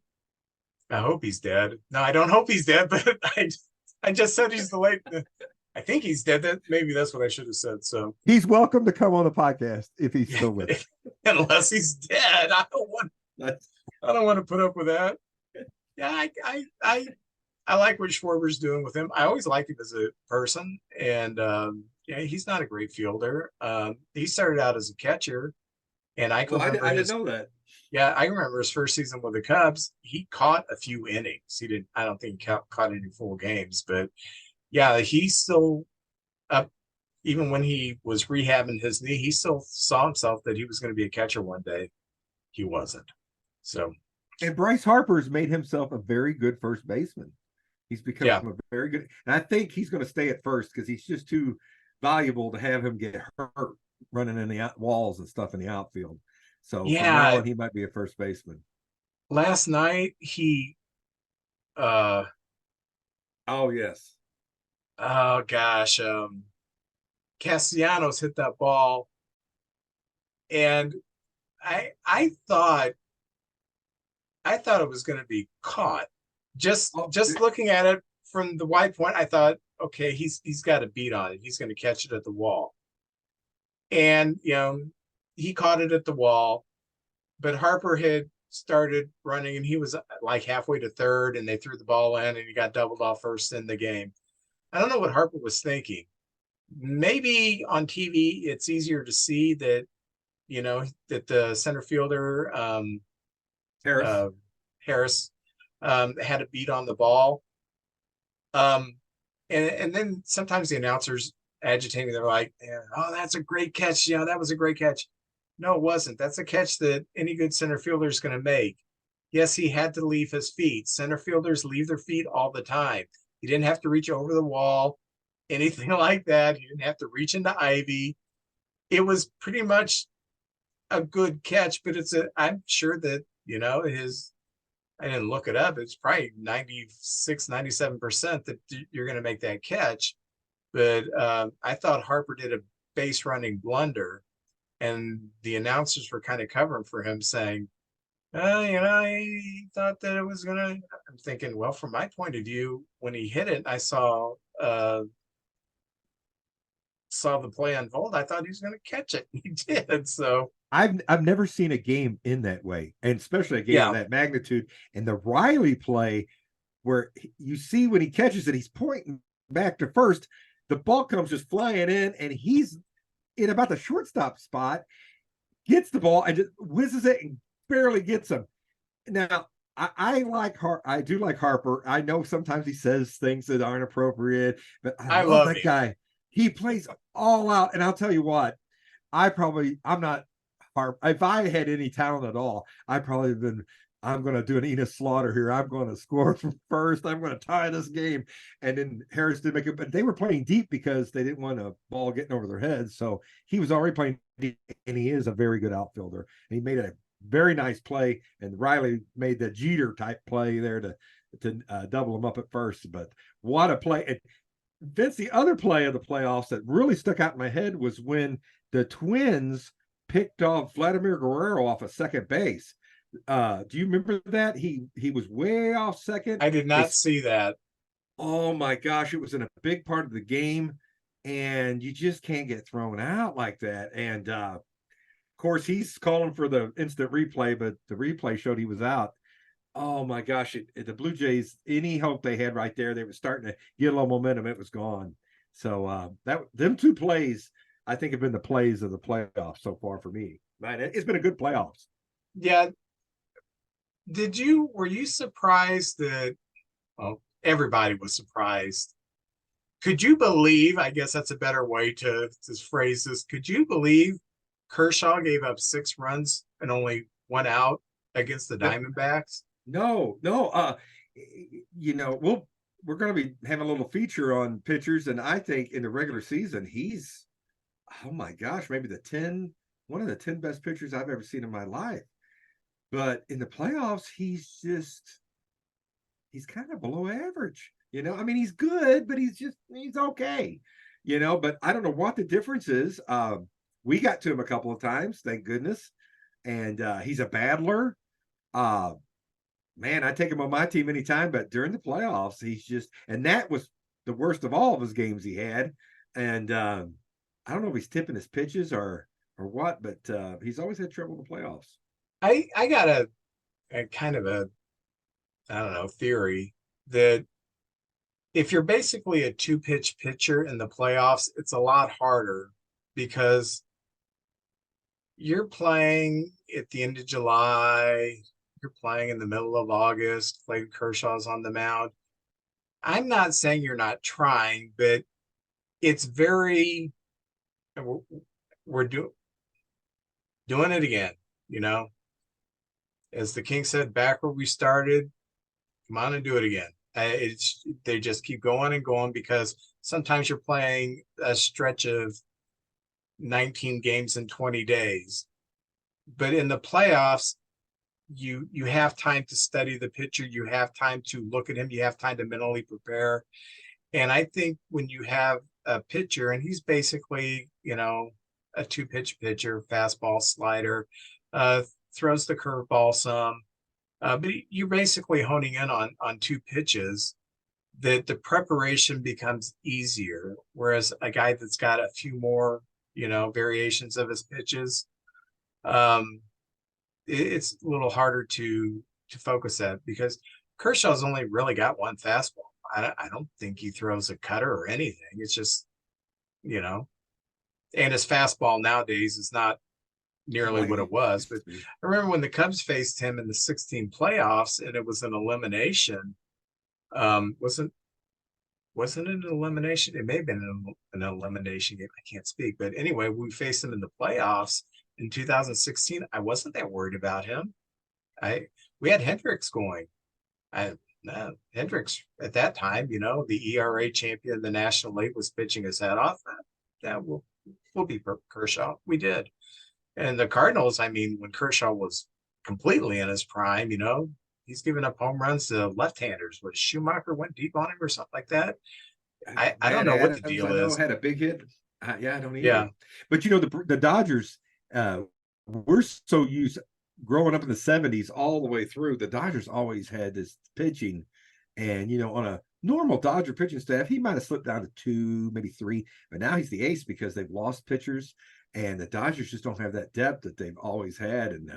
hope he's dead. No, I don't hope he's dead, but I just said he's the late. I think he's dead. Maybe that's what I should have said. So he's welcome to come on the podcast if he's still with us. Unless he's dead. I don't want to put up with that. Yeah, I like what Schwarber's doing with him. I always liked him as a person, and he's not a great fielder. He started out as a catcher, and I didn't know that. Yeah, I remember his first season with the Cubs. He caught a few innings. He didn't. I don't think he caught any full games, but yeah, he still up. Even when he was rehabbing his knee, he still saw himself that he was going to be a catcher one day. He wasn't. So, And Bryce Harper's made himself a very good first baseman. He's become yeah, a very good, and I think he's going to stay at first because he's just too valuable to have him get hurt running in the walls and stuff in the outfield. So from now yeah. on, he might be a first baseman. Last night he, Oh yes, oh gosh, Castellanos hit that ball, and I thought it was going to be caught. Just looking at it from the wide point, I thought, okay, he's got a beat on it. He's going to catch it at the wall, and he caught it at the wall, but Harper had started running, and he was like halfway to third, and they threw the ball in, and he got doubled off first in the game. I don't know what Harper was thinking. Maybe on TV it's easier to see that that the center fielder Harris. Harris had a beat on the ball. And then sometimes the announcers agitating, they're like, "Oh, that's a great catch. Yeah, that was a great catch." No, it wasn't. That's a catch that any good center fielder is going to make. Yes, he had to leave his feet. Center fielders leave their feet all the time. He didn't have to reach over the wall, anything like that. He didn't have to reach into ivy. It was pretty much a good catch, but I'm sure that, I didn't look it up. It's probably 96, 97% that you're going to make that catch. But I thought Harper did a base running blunder, and the announcers were kind of covering for him, saying, he thought that it was going to. I'm thinking, well, from my point of view, when he hit it, I saw the play unfold. I thought he was going to catch it. He did. So I've never seen a game in that way, and especially a game of that magnitude. And the Riley play, where you see when he catches it, he's pointing back to first. The ball comes just flying in, and he's in about the shortstop spot, gets the ball and just whizzes it and barely gets him. Now, I do like Harper. I know sometimes he says things that aren't appropriate, but I love that guy. He plays all out, and I'll tell you what, I'm not Harper. If I had any talent at all, I'd probably have been. I'm going to do an Enos Slaughter here. I'm going to score from first. I'm going to tie this game. And then Harris did make it, but they were playing deep because they didn't want a ball getting over their heads. So he was already playing deep, and he is a very good outfielder. And he made a very nice play, and Riley made the Jeter type play there to double him up at first. But what a play. And Vince, the other play of the playoffs that really stuck out in my head was when the Twins picked off Vladimir Guerrero off of second base. Do you remember that? He was way off second. I did not see that. Oh my gosh, it was in a big part of the game, and you just can't get thrown out like that. And of course, he's calling for the instant replay, but the replay showed he was out. Oh my gosh, the Blue Jays, any hope they had right there, they were starting to get a little momentum. It was gone. So them two plays, I think, have been the plays of the playoffs so far for me. Man, it's been a good playoffs. Yeah. Were you surprised that, well, everybody was surprised. Could you believe, I guess that's a better way to phrase this, could you believe Kershaw gave up 6 runs and only 1 out against the Diamondbacks? No. We're going to be having a little feature on pitchers, and I think in the regular season, he's, oh my gosh, maybe one of the 10 best pitchers I've ever seen in my life. But in the playoffs, he's kind of below average. I mean, he's good, but he's okay. But I don't know what the difference is. We got to him a couple of times, thank goodness. And he's a battler. Man, I take him on my team anytime, but during the playoffs, and that was the worst of all of his games he had. And I don't know if he's tipping his pitches or what, but he's always had trouble in the playoffs. I got a kind of a, I don't know, theory that if you're basically a 2-pitch pitcher in the playoffs, it's a lot harder because you're playing at the end of July, you're playing in the middle of August, Clayton Kershaw's on the mound. I'm not saying you're not trying, but it's very, we're doing it again, you know. As the King said, back where we started, come on and do it again. They just keep going and going, because sometimes you're playing a stretch of 19 games in 20 days. But in the playoffs, you have time to study the pitcher, you have time to look at him, you have time to mentally prepare. And I think when you have a pitcher, and he's basically, you know, a two-pitch pitcher, fastball, slider, throws the curveball some, but you're basically honing in on two pitches, that the preparation becomes easier. Whereas a guy that's got a few more, you know, variations of his pitches, it's a little harder to focus at, because Kershaw's only really got one fastball. I don't think he throws a cutter or anything. It's just, you know, and his fastball nowadays is not nearly what it was. But I remember when the Cubs faced him in the 16 playoffs, and it was an elimination. Wasn't it an elimination? It may have been an elimination game. I can't speak. But anyway, we faced him in the playoffs in 2016. I wasn't that worried about him. We had Hendricks going. Hendricks at that time, you know, the ERA champion of the National League, was pitching his head off. That will be Kershaw. We did. And the Cardinals, I mean, when Kershaw was completely in his prime, you know, he's giving up home runs to left-handers. Was Schumacher went deep on him or something like that? I don't know what the deal is. Had a big hit. Yeah, I don't either. Yeah. But, you know, the Dodgers, we're so used growing up in the 70s all the way through. The Dodgers always had this pitching. And, you know, on a normal Dodger pitching staff, he might have slipped down to 2, maybe 3. But now he's the ace because they've lost pitchers. And the Dodgers just don't have that depth that they've always had. And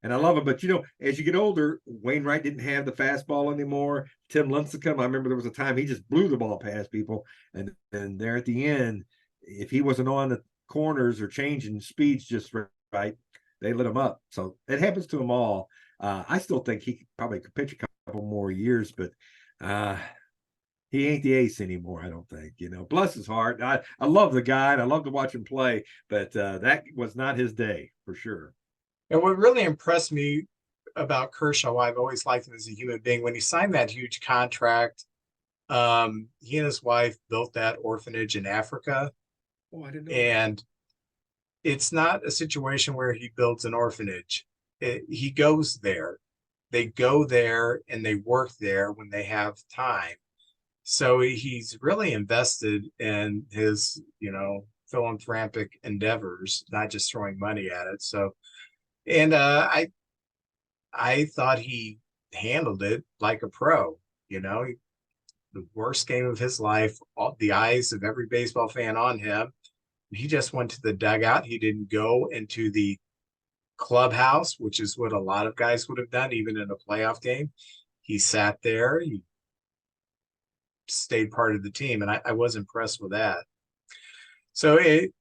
I love him. But, you know, as you get older, Wainwright didn't have the fastball anymore. Tim Lincecum, I remember there was a time he just blew the ball past people. And there at the end, if he wasn't on the corners or changing speeds just right, they lit him up. So it happens to them all. I still think he probably could pitch a couple more years, but he ain't the ace anymore, I don't think. You know, bless his heart. I love the guy, and I love to watch him play, but that was not his day for sure. And what really impressed me about Kershaw, I've always liked him as a human being. When he signed that huge contract, he and his wife built that orphanage in Africa. Oh, I didn't know. And it's not a situation where he builds an orphanage. He goes there. They go there and they work there when they have time. So he's really invested in his, you know, philanthropic endeavors, not just throwing money at it. So, and I thought he handled it like a pro. You know, the worst game of his life, the eyes of every baseball fan on him. He just went to the dugout. He didn't go into the clubhouse, which is what a lot of guys would have done, even in a playoff game. He sat there. He stayed part of the team, and I was impressed with that. So it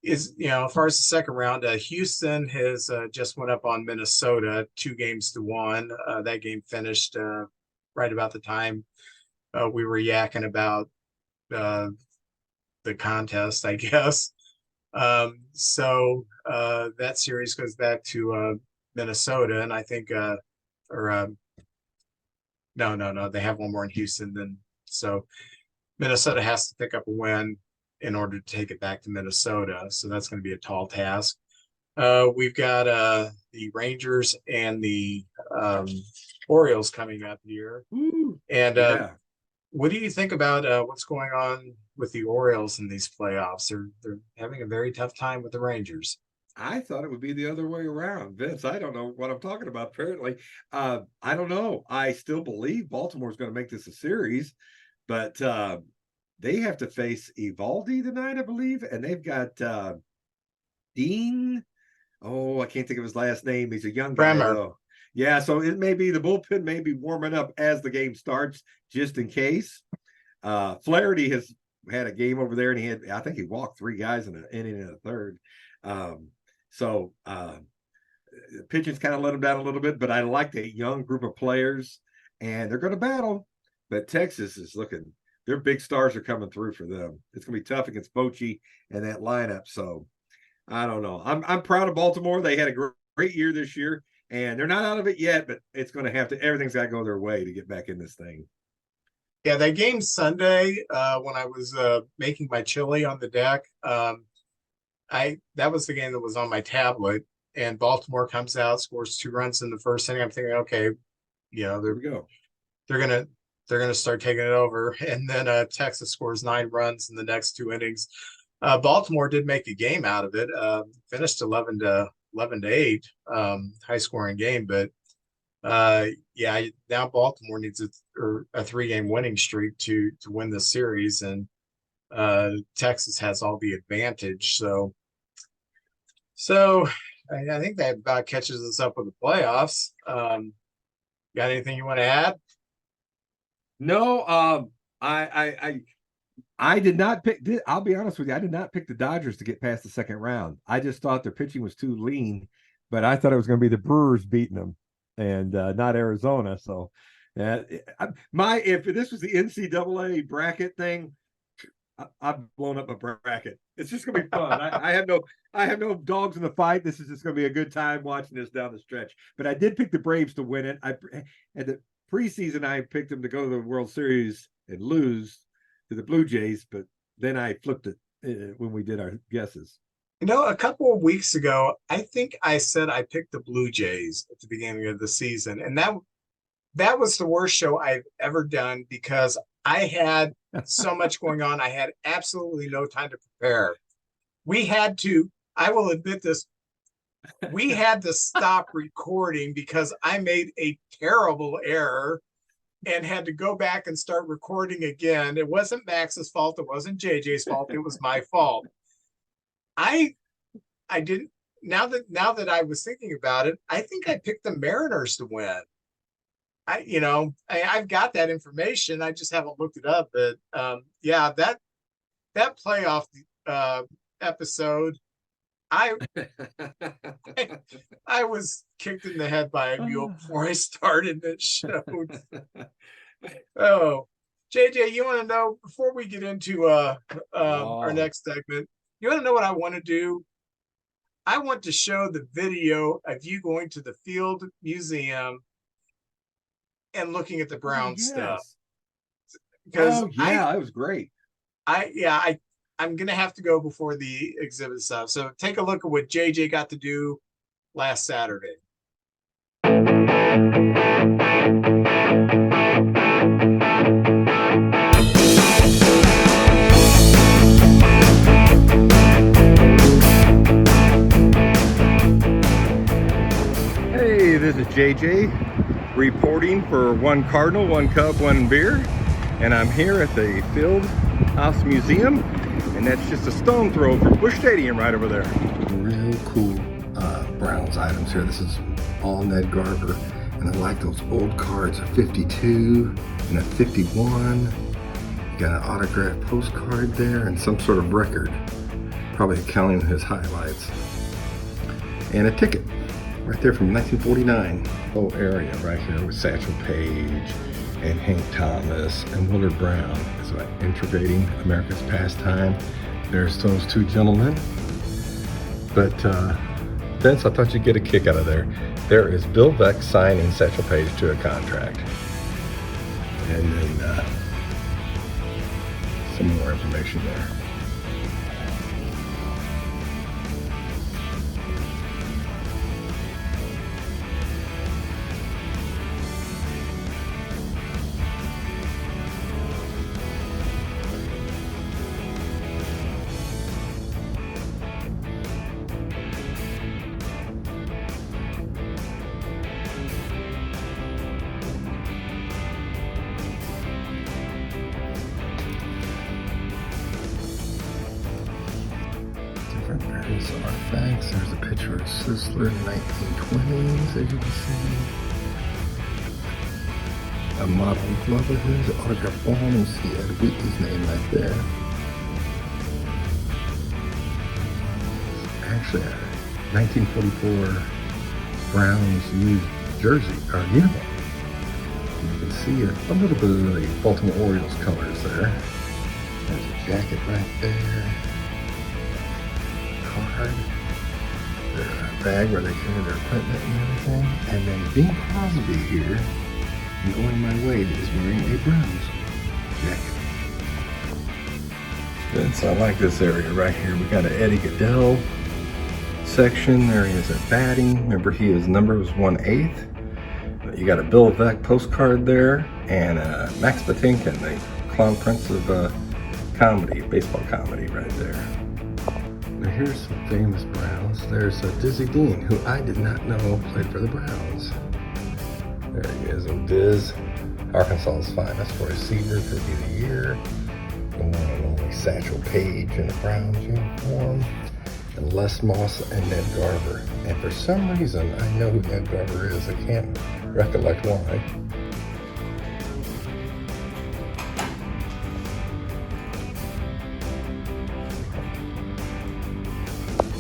is, you know, as far as the second round, Houston has just went up on Minnesota 2-1. That game finished right about the time we were yakking about the contest, I guess. So that series goes back to Minnesota, and I think no, they have one more in Houston. Then so Minnesota has to pick up a win in order to take it back to Minnesota. So that's going to be a tall task. We've got the Rangers and the Orioles coming up here. Ooh, and yeah. What do you think about what's going on with the Orioles in these playoffs? They're having a very tough time with the Rangers. I thought it would be the other way around. Vince, I don't know what I'm talking about, apparently. I don't know. I still believe Baltimore's going to make this a series, but they have to face Evaldi tonight, I believe, and they've got Dean. Oh, I can't think of his last name. He's a young guy, though. Yeah, so it may be the bullpen may be warming up as the game starts, just in case. Flaherty has had a game over there, and I think he walked 3 guys in an inning and a third. So pitching's kind of let them down a little bit, but I like the young group of players, and they're going to battle. But Texas is looking, their big stars are coming through for them. It's going to be tough against Bochy and that lineup. So I don't know. I'm proud of Baltimore. They had a great year this year, and they're not out of it yet, but it's going to have to, everything's got to go their way to get back in this thing. Yeah, that game Sunday, when I was making my chili on the deck, that was the game that was on my tablet, and Baltimore comes out, scores 2 runs in the first inning. I'm thinking, okay, you know, There we go. they're gonna start taking it over, and then Texas scores 9 runs in the next 2 innings. Baltimore did make a game out of it, finished 11-8, high scoring game, but yeah, now Baltimore needs a 3-game winning streak to win the series, and Texas has all the advantage. So I think that about catches us up with the playoffs. Got anything you want to add? No, I did not pick. I'll be honest with you. I did not pick the Dodgers to get past the second round. I just thought their pitching was too lean, but I thought it was going to be the Brewers beating them, and not Arizona. So, if this was the NCAA bracket thing, I've blown up a bracket. It's just going to be fun. I have no dogs in the fight. This is just going to be a good time watching this down the stretch. But I did pick the Braves to win it. At the preseason, I picked them to go to the World Series and lose to the Blue Jays, but then I flipped it when we did our guesses. You know, a couple of weeks ago, I think I said I picked the Blue Jays at the beginning of the season, and that was the worst show I've ever done because I had so much going on. I had absolutely no time to prepare. I will admit this, we had to stop recording because I made a terrible error and had to go back and start recording again. It wasn't Max's fault. It wasn't JJ's fault. It was my fault. I didn't. Now that I was thinking about it, I think I picked the Mariners to win. I've got that information. I just haven't looked it up. But yeah, that playoff episode, I was kicked in the head by a mule before I started that show. Oh, JJ, you want to know, before we get into our next segment, you want to know what I want to do? I want to show the video of you going to the Field Museum and looking at the Brown stuff. Because that was great. I'm gonna have to go before the exhibit stuff. So take a look at what JJ got to do last Saturday. Hey, this is JJ reporting for One Cardinal, One Cub, One Beer, and I'm here at the Field House Museum, and that's just a stone throw from Busch Stadium right over there. Real cool Browns items here. This is all Ned Garber, and I like those old cards, a 52 and a 51. You got an autographed postcard there and some sort of record, probably accounting his highlights, and a ticket right there from 1949. Whole area right here with Satchel Paige and Hank Thomas and Willard Brown is about integrating America's pastime. There's those two gentlemen. But Vince, I thought you'd get a kick out of there. There is Bill Veeck signing Satchel Paige to a contract. And then some more information there. Various artifacts. There's a picture of Sisler in 1920s, as you can see. A model glove of his, autographed ball, and you see Ed Wheatley's name right there. Actually, a 1944 Browns used jersey or uniform. You can see a little bit of the Baltimore Orioles colors there. There's a jacket right there. Card. Their bag where they carry their equipment and everything. And then Bing Crosby here, going my way, is wearing a Browns jacket. Vince, I like this area right here. We got an Eddie Goodell section. There he is at batting. Remember, his number was 1/8. You got a Bill Veeck postcard there, and Max Patinkin, the clown prince of comedy, baseball comedy right there. Now here's some famous Browns. There's Dizzy Dean, who I did not know played for the Browns. There he is, old Diz. Arkansas's finest for receiver, Rookie of the Year. The one and only Satchel Paige in the Browns uniform. And Les Moss and Ned Garber. And for some reason, I know who Ned Garber is. I can't recollect why.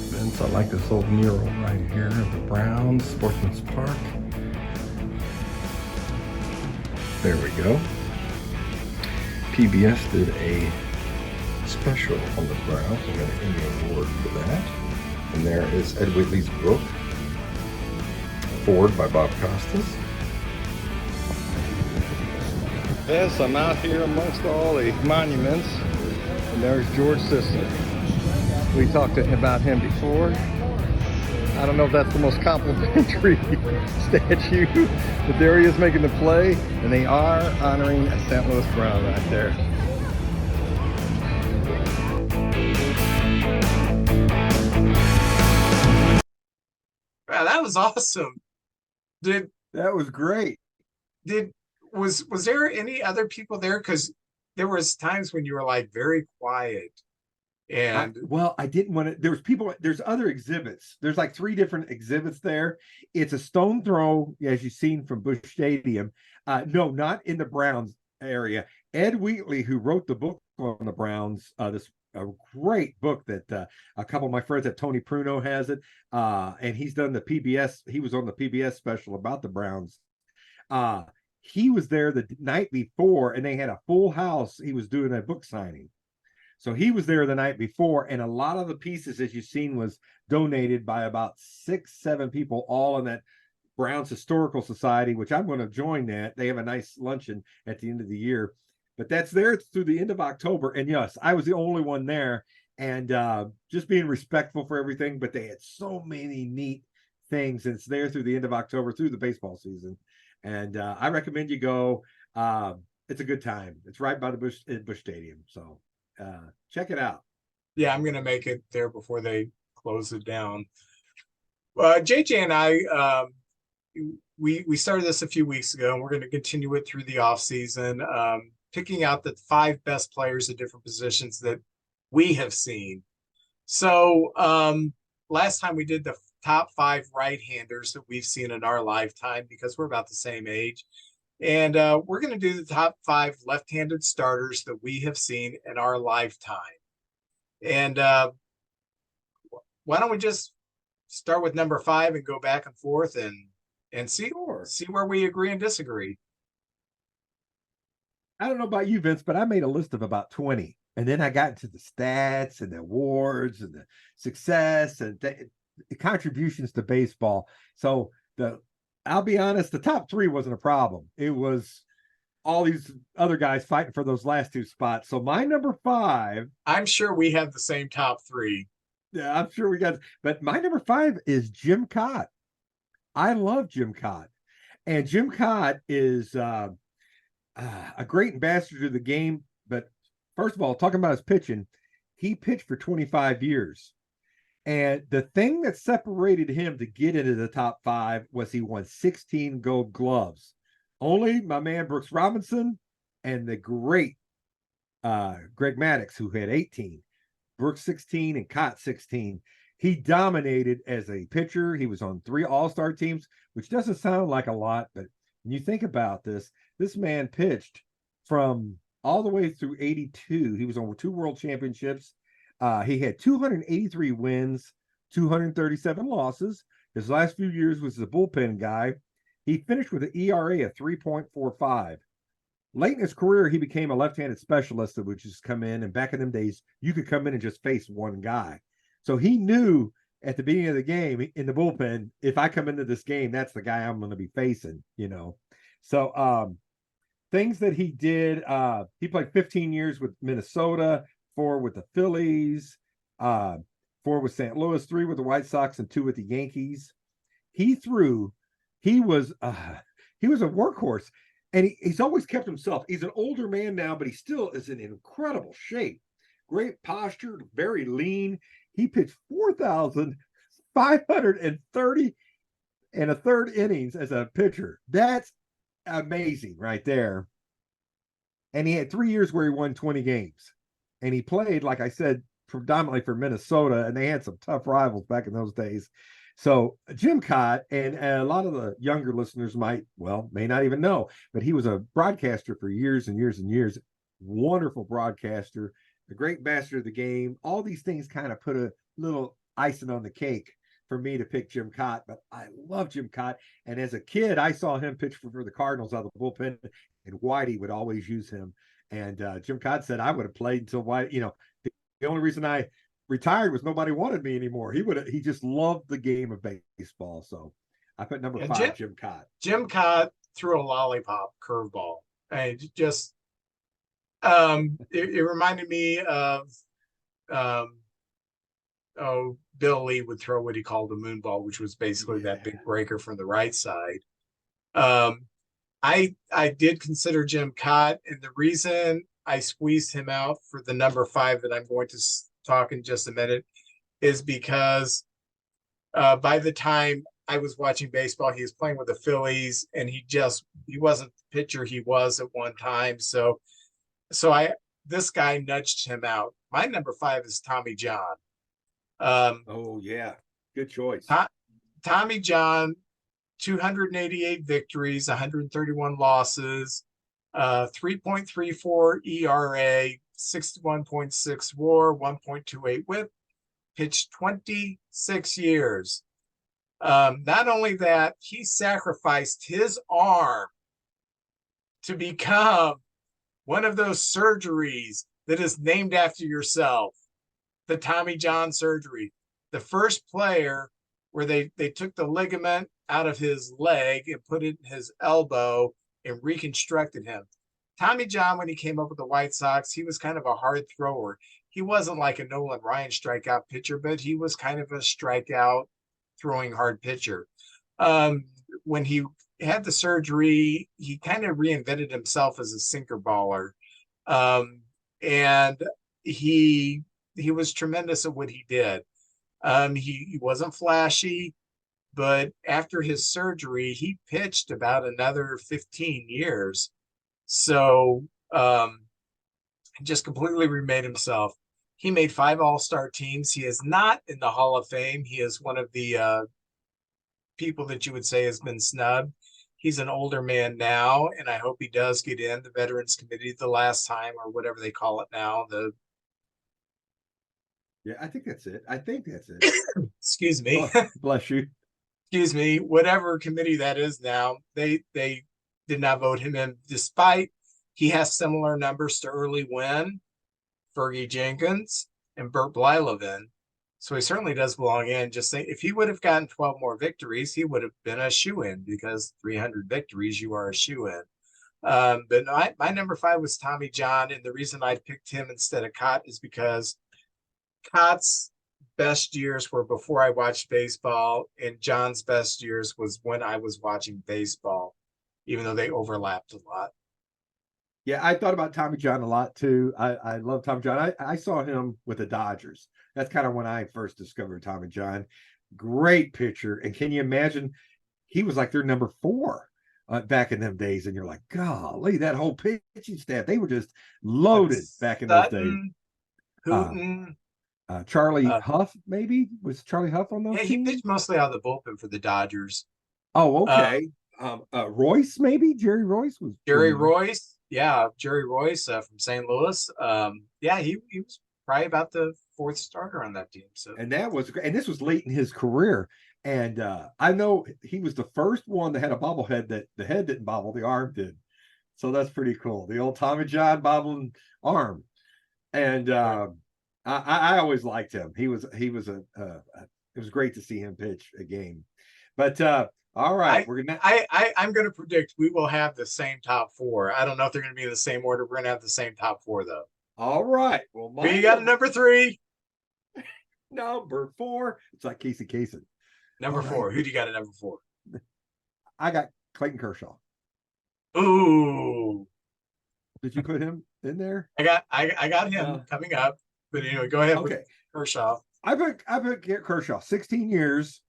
Vince, I like this old mural right here of the Browns, Sportsman's Park. There we go. PBS did a special on the Browns. I got an Emmy Award for that. And there is Ed Whitley's book, Forward by Bob Costas. Yes, I'm out here amongst all the monuments. And there's George Sisler. We talked about him before. I don't know if that's the most complimentary statue, but there he is making the play, and they are honoring a St. Louis Brown right there. Wow, that was awesome. That was great. Was there any other people there? Because there was times when you were like very quiet. And I didn't want to. There was people. There's other exhibits. There's like 3 different exhibits there. It's a stone throw, as you've seen from Busch Stadium. No, not in the Browns area. Ed Wheatley, who wrote the book on the Browns, this a great book that a couple of my friends at Tony Pruno has it, and he's done the PBS. He was on the PBS special about the Browns. He was there the night before, and they had a full house. He was doing a book signing. So he was there the night before, and a lot of the pieces, as you've seen, was donated by about 6-7 people, all in that Browns Historical Society, which I'm going to join that. They have a nice luncheon at the end of the year. But that's there through the end of October. And yes, I was the only one there, and just being respectful for everything. But they had so many neat things, and it's there through the end of October, through the baseball season. And I recommend you go. It's a good time. It's right by the Busch Stadium. So check it out. yeah, I'm gonna make it there before they close it down. JJ and I, we started this a few weeks ago, and we're going to continue it through the off season, picking out the 5 best players at different positions that we have seen. So last time we did the top 5 right-handers that we've seen in our lifetime, because we're about the same age. And we're going to do the top 5 left-handed starters that we have seen in our lifetime. And why don't we just start with number 5 and go back and forth and see where we agree and disagree. I don't know about you, Vince, but I made a list of about 20. And then I got into the stats and the awards and the success and the contributions to baseball. So I'll be honest, the top 3 wasn't a problem. It was all these other guys fighting for those last 2 spots. So my number 5. I'm sure we have the same top 3. Yeah, I'm sure we got, but my number 5 is Jim Cott. I love Jim Cott. And Jim Cott is a great ambassador to the game. But first of all, talking about his pitching, he pitched for 25 years. And the thing that separated him to get into the top 5 was he won 16 Gold Gloves. Only my man Brooks Robinson and the great Greg Maddux, who had 18. Brooks 16 and Cott 16. He dominated as a pitcher. He was on 3 all-star teams, which doesn't sound like a lot, but when you think about this man pitched from all the way through 82. He was on 2 world championships. He had 283 wins, 237 losses, His last few years was the bullpen guy. He finished with an ERA of 3.45. Late in his career, he became a left-handed specialist that would just come in. And back in them days, you could come in and just face one guy. So he knew at the beginning of the game in the bullpen, if I come into this game, that's the guy I'm going to be facing, you know. So things that he did, he played 15 years with Minnesota, 4 with the Phillies, 4 with St. Louis, 3 with the White Sox, and 2 with the Yankees. He was a workhorse, and he's always kept himself. He's an older man now, but he still is in incredible shape. Great posture, very lean. He pitched 4,530 and a third innings as a pitcher. That's amazing right there. And he had 3 years where he won 20 games. And he played, like I said, predominantly for Minnesota, and they had some tough rivals back in those days. So Jim Cott, and a lot of the younger listeners may not even know, but he was a broadcaster for years and years and years. Wonderful broadcaster, a great master of the game. All these things kind of put a little icing on the cake for me to pick Jim Cott, but I love Jim Cott. And as a kid, I saw him pitch for the Cardinals out of the bullpen, and Whitey would always use him. And Jim Cott said I would have played until Whitey, the only reason I retired was nobody wanted me anymore. He just loved the game of baseball. So I put number 5, Jim Cott. Jim Cott threw a lollipop curveball. And just it reminded me of Bill Lee would throw what he called a moonball, which was basically that big breaker from the right side. I did consider Jim Cott, and the reason I squeezed him out for the number 5 that I'm going to talk in just a minute is because by the time I was watching baseball, he was playing with the Phillies, and he wasn't the pitcher he was at one time. So this guy nudged him out. My number 5 is Tommy John. Oh yeah, good choice. Tommy John, 288 victories, 131 losses, 3.34 ERA, 61.6 WAR, 1.28 WHIP, pitched 26 years. Not only that, he sacrificed his arm to become one of those surgeries that is named after yourself, the Tommy John surgery. The first player where they took the ligament out of his leg and put it in his elbow and reconstructed him. Tommy John, when he came up with the White Sox, he was kind of a hard thrower. He wasn't like a Nolan Ryan strikeout pitcher, but he was kind of a strikeout throwing hard pitcher. When he had the surgery, he kind of reinvented himself as a sinker baller. And he was tremendous at what he did. He wasn't flashy, but after his surgery, he pitched about another 15 years. So just completely remade himself. He made 5 All-Star teams. He is not in the Hall of Fame. He is one of the people that you would say has been snubbed. He's an older man now, and I hope he does get in the Veterans Committee the last time, or whatever they call it now. Yeah, I think that's it. Excuse me. Oh, bless you. Excuse me. Whatever committee that is now, they did not vote him in, despite he has similar numbers to Early Wynn, Fergie Jenkins, and Burt Blyleven. So he certainly does belong in. Just saying, if he would have gotten 12 more victories, he would have been a shoo-in, because 300 victories, you are a shoo-in. But my number 5 was Tommy John, and the reason I picked him instead of Cott is because Cott's best years were before I watched baseball, and John's best years was when I was watching baseball, even though they overlapped a lot. Yeah, I thought about Tommy John a lot too. I love Tommy John. I saw him with the Dodgers. That's kind of when I first discovered Tommy John. Great pitcher. And can you imagine, he was like their number 4 back in them days. And you're like, golly, that whole pitching staff, they were just loaded back in those days. Hooten. Charlie Huff, maybe? Was Charlie Huff on those teams? He pitched mostly out of the bullpen for the Dodgers. Oh, okay. Royce, maybe? Jerry Royce was. Jerry Royce. Yeah, Jerry Royce from St. Louis. Yeah, he was probably about the fourth starter on that team. So, And that was, and this was late in his career. And I know he was the first one that had a bobblehead that the head didn't bobble, the arm did. So that's pretty cool. The old Tommy John bobbling arm. And I always liked him. It was great to see him pitch a game. But all right, I'm gonna predict we will have the same top four. I don't know if they're gonna be in the same order. We're gonna have the same top four though. All right. Well, we got a number 3. Number 4. It's like Casey Kasem. Number 4. Who do you got at number 4? I got Clayton Kershaw. Ooh. Did you put him in there? I got him coming up. But anyway, go ahead with Kershaw. I put Kershaw 16 years.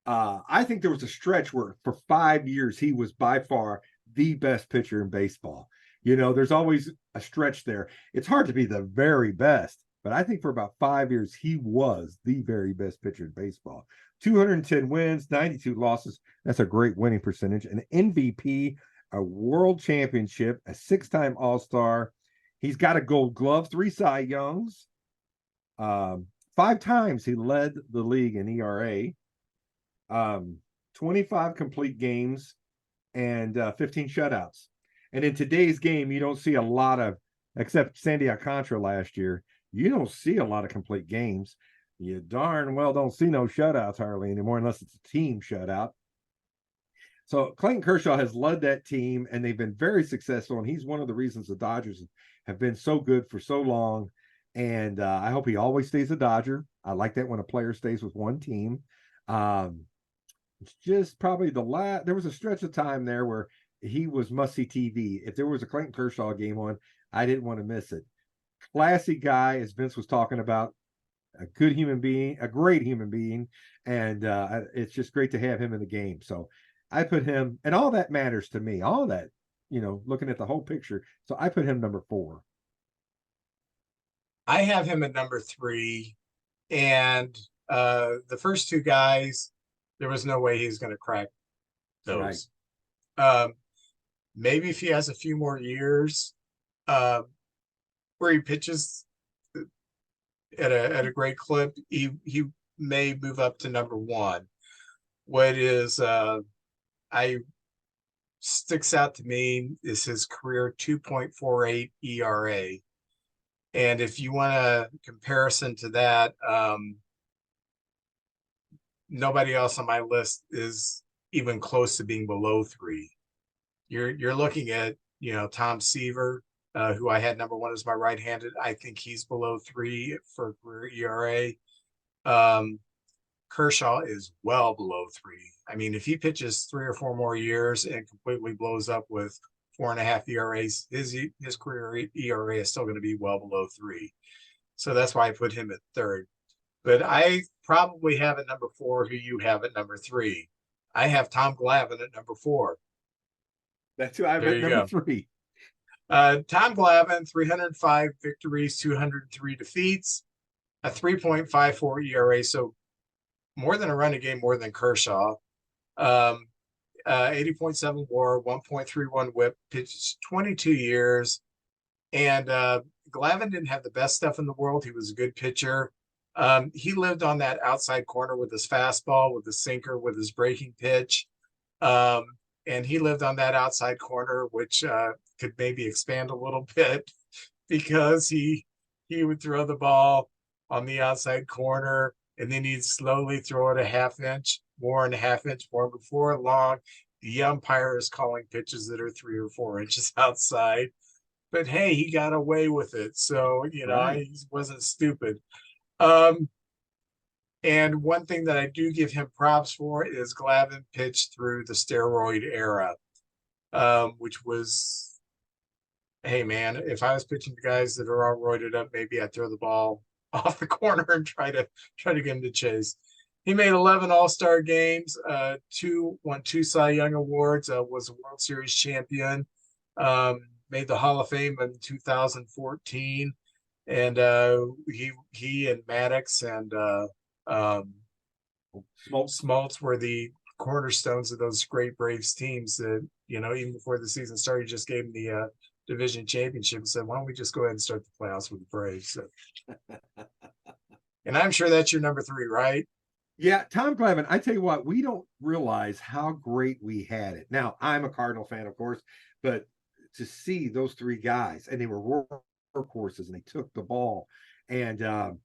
I think there was a stretch where for 5 years he was by far the best pitcher in baseball. You know, there's always a stretch there. It's hard to be the very best, but I think for about 5 years he was the very best pitcher in baseball. 210 wins, 92 losses. That's a great winning percentage. An MVP, a world championship, a 6-time All-Star. He's got a Gold Glove, 3 Cy Youngs. 5 times he led the league in ERA. 25 complete games and 15 shutouts. And in today's game, you don't see a lot of, except Sandy Alcantara last year, you don't see a lot of complete games. You darn well don't see no shutouts hardly anymore unless it's a team shutout. So Clayton Kershaw has led that team, and they've been very successful, and he's one of the reasons the Dodgers have been so good for so long. And I hope he always stays a Dodger. I like that when a player stays with one team. It's just probably there was a stretch of time there where he was must-see TV. If there was a Clayton Kershaw game on, I didn't want to miss it. Classy guy, as Vince was talking about, a good human being, a great human being, and it's just great to have him in the game. So I put him, and all that matters to me, all that, you know, looking at the whole picture. So I put him number 4. I have him at number 3, and the first 2 guys, there was no way he's going to crack those. Right. Maybe if he has a few more years where he pitches at a great clip, he may move up to number 1. What is sticks out to me is his career 2.48 ERA. And if you want a comparison to that, nobody else on my list is even close to being below 3. You're looking at, you know, Tom Seaver, who I had number 1 as my right-handed. I think he's below 3 for career ERA. Kershaw is well below 3. I mean, if he pitches 3 or 4 more years and completely blows up with 4.5 ERAs, his career ERA is still going to be well below 3. So that's why I put him at 3rd. But I probably have at number 4 who you have at number 3. I have Tom Glavine at number 4. That's who I have at number 3. Tom Glavine, 305 victories, 203 defeats, a 3.54 ERA. So more than a run a game, more than Kershaw. 80.7 WAR, 1.31 WHIP, pitched 22 years. And Glavine didn't have the best stuff in the world. He was a good pitcher. He lived on that outside corner with his fastball, with his sinker, with his breaking pitch. And he lived on that outside corner, which could maybe expand a little bit because he would throw the ball on the outside corner, and then he'd slowly throw it a half-inch more and a half-inch more. Before long, the umpire is calling pitches that are 3 or 4 inches outside. But hey, he got away with it. So, you know, he wasn't stupid. And one thing that I do give him props for is Glavine pitched through the steroid era, which was, hey man, if I was pitching to guys that are all roided up, maybe I'd throw the ball off the corner and try to get him to chase. He made 11 All-Star games, won 2 Cy Young Awards, was a World Series champion, made the Hall of Fame in 2014, and he and Maddox and Smoltz were the cornerstones of those great Braves teams that, you know, even before the season started, just gave him division championship and said, why don't we just go ahead and start the playoffs with the Braves? So, and I'm sure that's your number 3, right? Yeah, Tom Glavine, I tell you what, we don't realize how great we had it. Now, I'm a Cardinal fan, of course, but to see those 3 guys, and they were workhorses, and they took the ball, and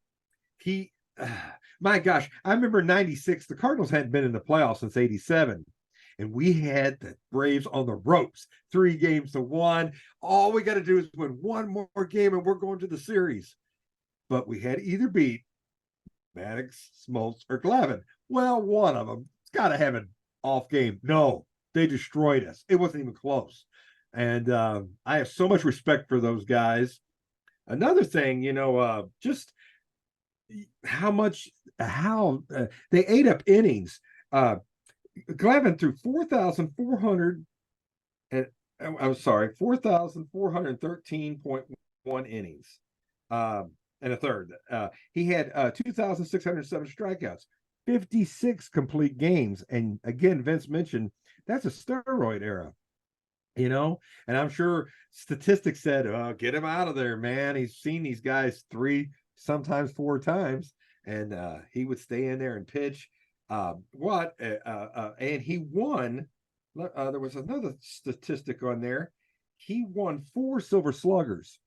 he, my gosh, I remember '96, the Cardinals hadn't been in the playoffs since '87. And we had the Braves on the ropes, 3 games to 1. All we got to do is win one more game, and we're going to the series. But we had to either beat Maddox, Smoltz, or Glavine. Well, one of them, it's got to have an off game. No, they destroyed us. It wasn't even close. And I have so much respect for those guys. Another thing, just how they ate up innings. Glavine threw 4,400 and I'm sorry, 4,413.1 innings and a third. He had 2,607 strikeouts, 56 complete games. And again, Vince mentioned that's a steroid era, and I'm sure statistics said, get him out of there, man. He's seen these guys 3, sometimes 4 times, and he would stay in there and pitch. And he won. There was another statistic on there. He won 4 Silver Sluggers,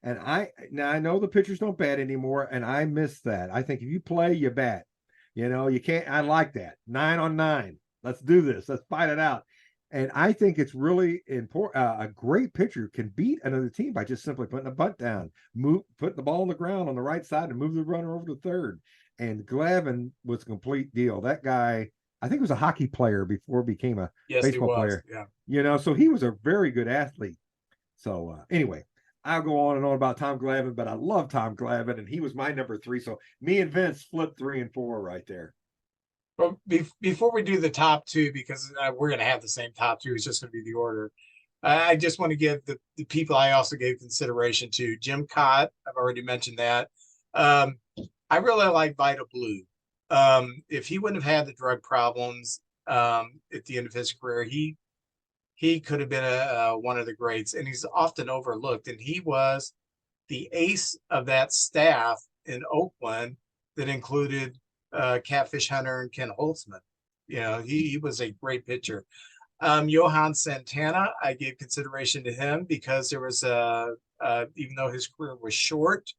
and I know the pitchers don't bat anymore, and I miss that. I think if you play, you bat. You can't. I like that 9 on 9. Let's do this. Let's fight it out. And I think it's really important. A great pitcher can beat another team by just simply putting a bunt down, putting the ball on the ground on the right side, and move the runner over to third. And Glavine was a complete deal. That guy, I think, was a hockey player before he became a baseball player. Yeah. So he was a very good athlete. So anyway, I'll go on and on about Tom Glavine, but I love Tom Glavine, and he was my number 3. So me and Vince flipped 3 and 4 right there. Well, before we do the top 2, because we're going to have the same top 2, it's just going to be the order. I just want to give the people I also gave consideration to. Jim Cott, I've already mentioned that. I really like Vida Blue. If he wouldn't have had the drug problems at the end of his career, he could have been one of the greats, and he's often overlooked. And he was the ace of that staff in Oakland that included Catfish Hunter and Ken Holtzman. He was a great pitcher. Johan Santana, I gave consideration to him because there was even though his career was short,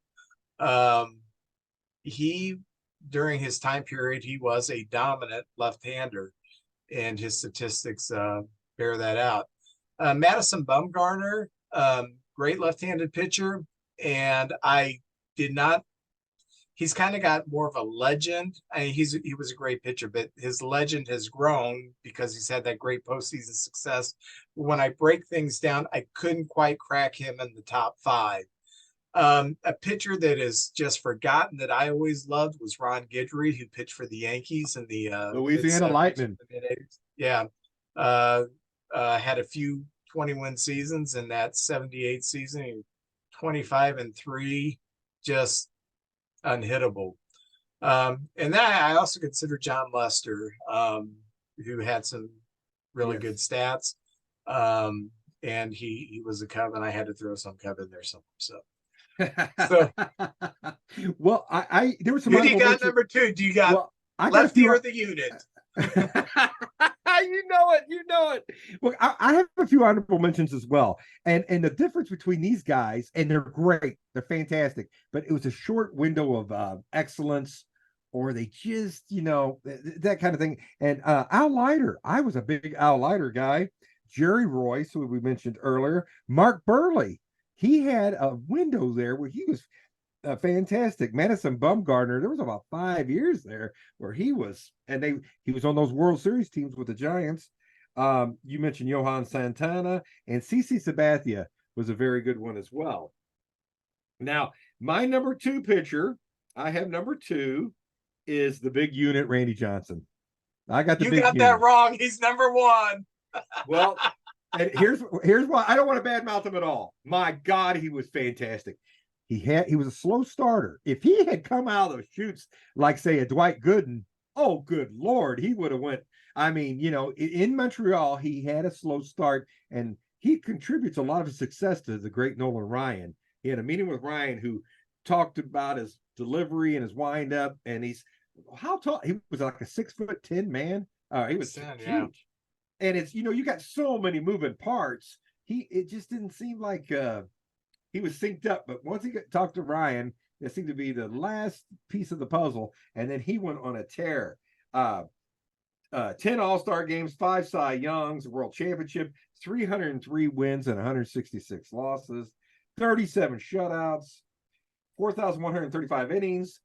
during his time period, he was a dominant left-hander, and his statistics bear that out. Madison Bumgarner, great left-handed pitcher, and he's kind of got more of a legend. I mean, he was a great pitcher, but his legend has grown because he's had that great postseason success. When I break things down, I couldn't quite crack him in the top 5. A pitcher that is just forgotten that I always loved was Ron Guidry, who pitched for the Yankees in the Louisiana Lightning. Yeah. Had a few 20-win seasons in that 78 season, 25-3, just unhittable. And then I also consider John Lester, who had some really good stats. And he was a Cub, and I had to throw some Cub in there somewhere. So well, I there was some. Who do you got number 2? Do you got Lefty or the unit? You know it. Well, I have a few honorable mentions as well, and the difference between these guys, and they're great, they're fantastic, but it was a short window of excellence, or they just that kind of thing. And Al Leiter, I was a big Al Leiter guy. Jerry Royce, who we mentioned earlier, Mark Burley. He had a window there where he was fantastic. Madison Bumgarner, there was about 5 years there where he was, and he was on those World Series teams with the Giants. You mentioned Johan Santana, and CC Sabathia was a very good one as well. Now, my number 2 pitcher, I have number 2 is the big unit, Randy Johnson. I got the big unit. You got that wrong. He's number 1. Well, and here's why I don't want to badmouth him at all. My God, he was fantastic. He was a slow starter. If he had come out of the chutes like, say, a Dwight Gooden, oh, good Lord, he would have went. I mean, in Montreal, he had a slow start, and he contributes a lot of his success to the great Nolan Ryan. He had a meeting with Ryan, who talked about his delivery and his windup, and he's how tall? He was like a 6'10" man. He was huge. Yeah. And it's, you got so many moving parts. It just didn't seem like he was synced up. But once he talked to Ryan, it seemed to be the last piece of the puzzle, and then he went on a tear. 10 All-Star games, 5 Cy Youngs, World Championship, 303 wins and 166 losses, 37 shutouts, 4,135 innings,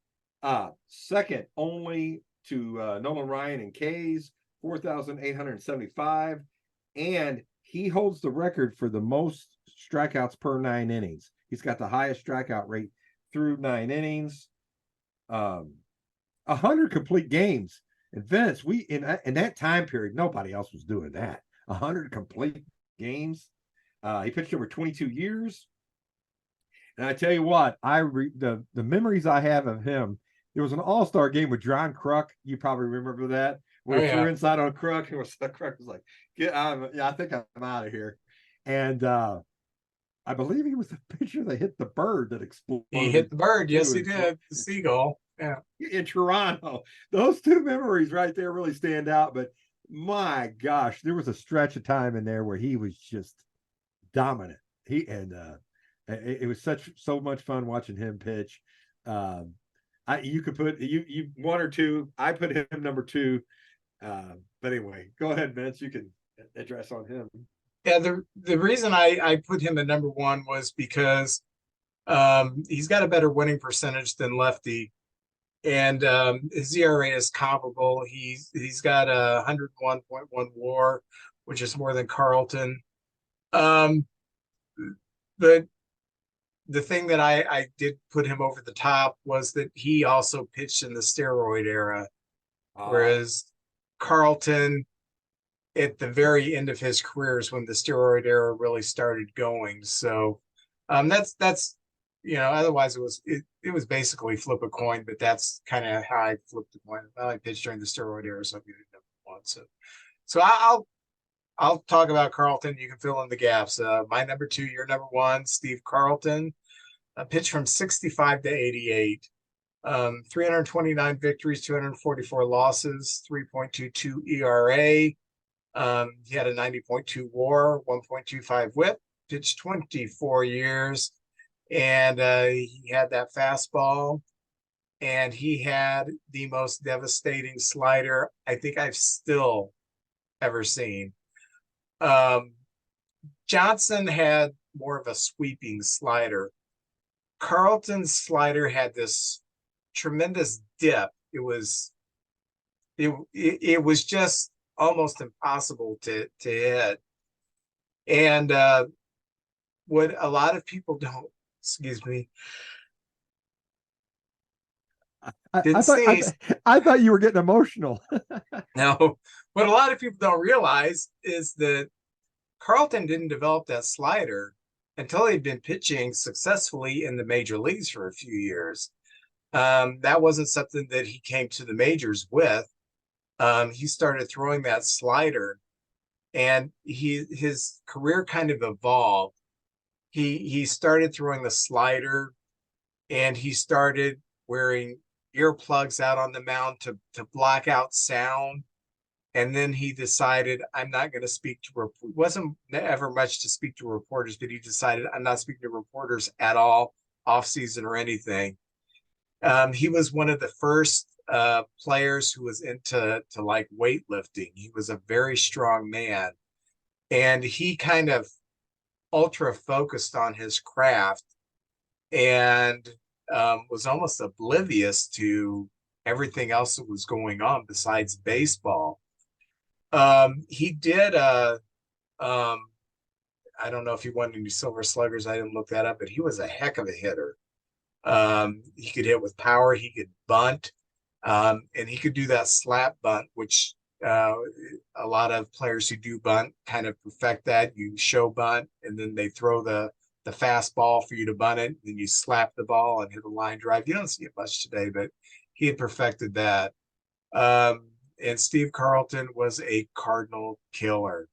second only to Nolan Ryan and K's, 4,875, and he holds the record for the most strikeouts per 9 innings. He's got the highest strikeout rate through 9 innings, 100 complete games. And Vince, in that time period, nobody else was doing that. 100 complete games. He pitched over 22 years. And I tell you what, the memories I have of him, there was an all-star game with John Kruk. You probably remember that. Where he threw inside on Kruk, and Kruk was like, I think I'm out of here. And I believe he was the pitcher that hit the bird that exploded. He hit the bird. Yes, he did. The seagull. Yeah. In Toronto. Those two memories right there really stand out. But my gosh, there was a stretch of time in there where he was just dominant. It was so much fun watching him pitch. You could put you 1 or 2. I put him number 2. But anyway, go ahead, Vince. You can address on him. Yeah, the reason I put him at number 1 was because he's got a better winning percentage than Lefty, and his ERA is comparable. He's got a 101.1 WAR, which is more than Carlton. But the thing that I did put him over the top was that he also pitched in the steroid era, whereas Carlton, at the very end of his career, is when the steroid era really started going. So that's otherwise it was basically flip a coin, but that's kind of how I flipped the coin. I pitched during the steroid era, so I'm going to number 1. So I'll talk about Carlton. You can fill in the gaps. My number 2, your number 1, Steve Carlton, pitched from 65 to 88. 329 victories, 244 losses, 3.22 ERA. He had a 90.2 WAR, 1.25 WHIP, pitched 24 years, and he had that fastball, and he had the most devastating slider I think I've still ever seen. Johnson had more of a sweeping slider. Carlton's slider had this tremendous dip. It was just almost impossible to hit. And what a lot of people don't, excuse me, I thought you were getting emotional. No, what a lot of people don't realize is that Carlton didn't develop that slider until he'd been pitching successfully in the major leagues for a few years. That wasn't something that he came to the majors with. He started throwing that slider, and his career kind of evolved. He started throwing the slider, and he started wearing earplugs out on the mound to block out sound. And then he decided, I'm not going to speak to it wasn't ever much to speak to reporters, but he decided, I'm not speaking to reporters at all, off season or anything. He was one of the first players who was into like weightlifting. He was a very strong man, and he kind of ultra focused on his craft, and was almost oblivious to everything else that was going on besides baseball. He did I don't know if he won any Silver Sluggers. I didn't look that up, but he was a heck of a hitter. He could hit with power. He could bunt, and he could do that slap bunt, which a lot of players who do bunt kind of perfect that. You show bunt, and then they throw the fastball for you to bunt it, then you slap the ball and hit a line drive. You don't see it much today, but he had perfected that. And Steve Carlton was a Cardinal killer.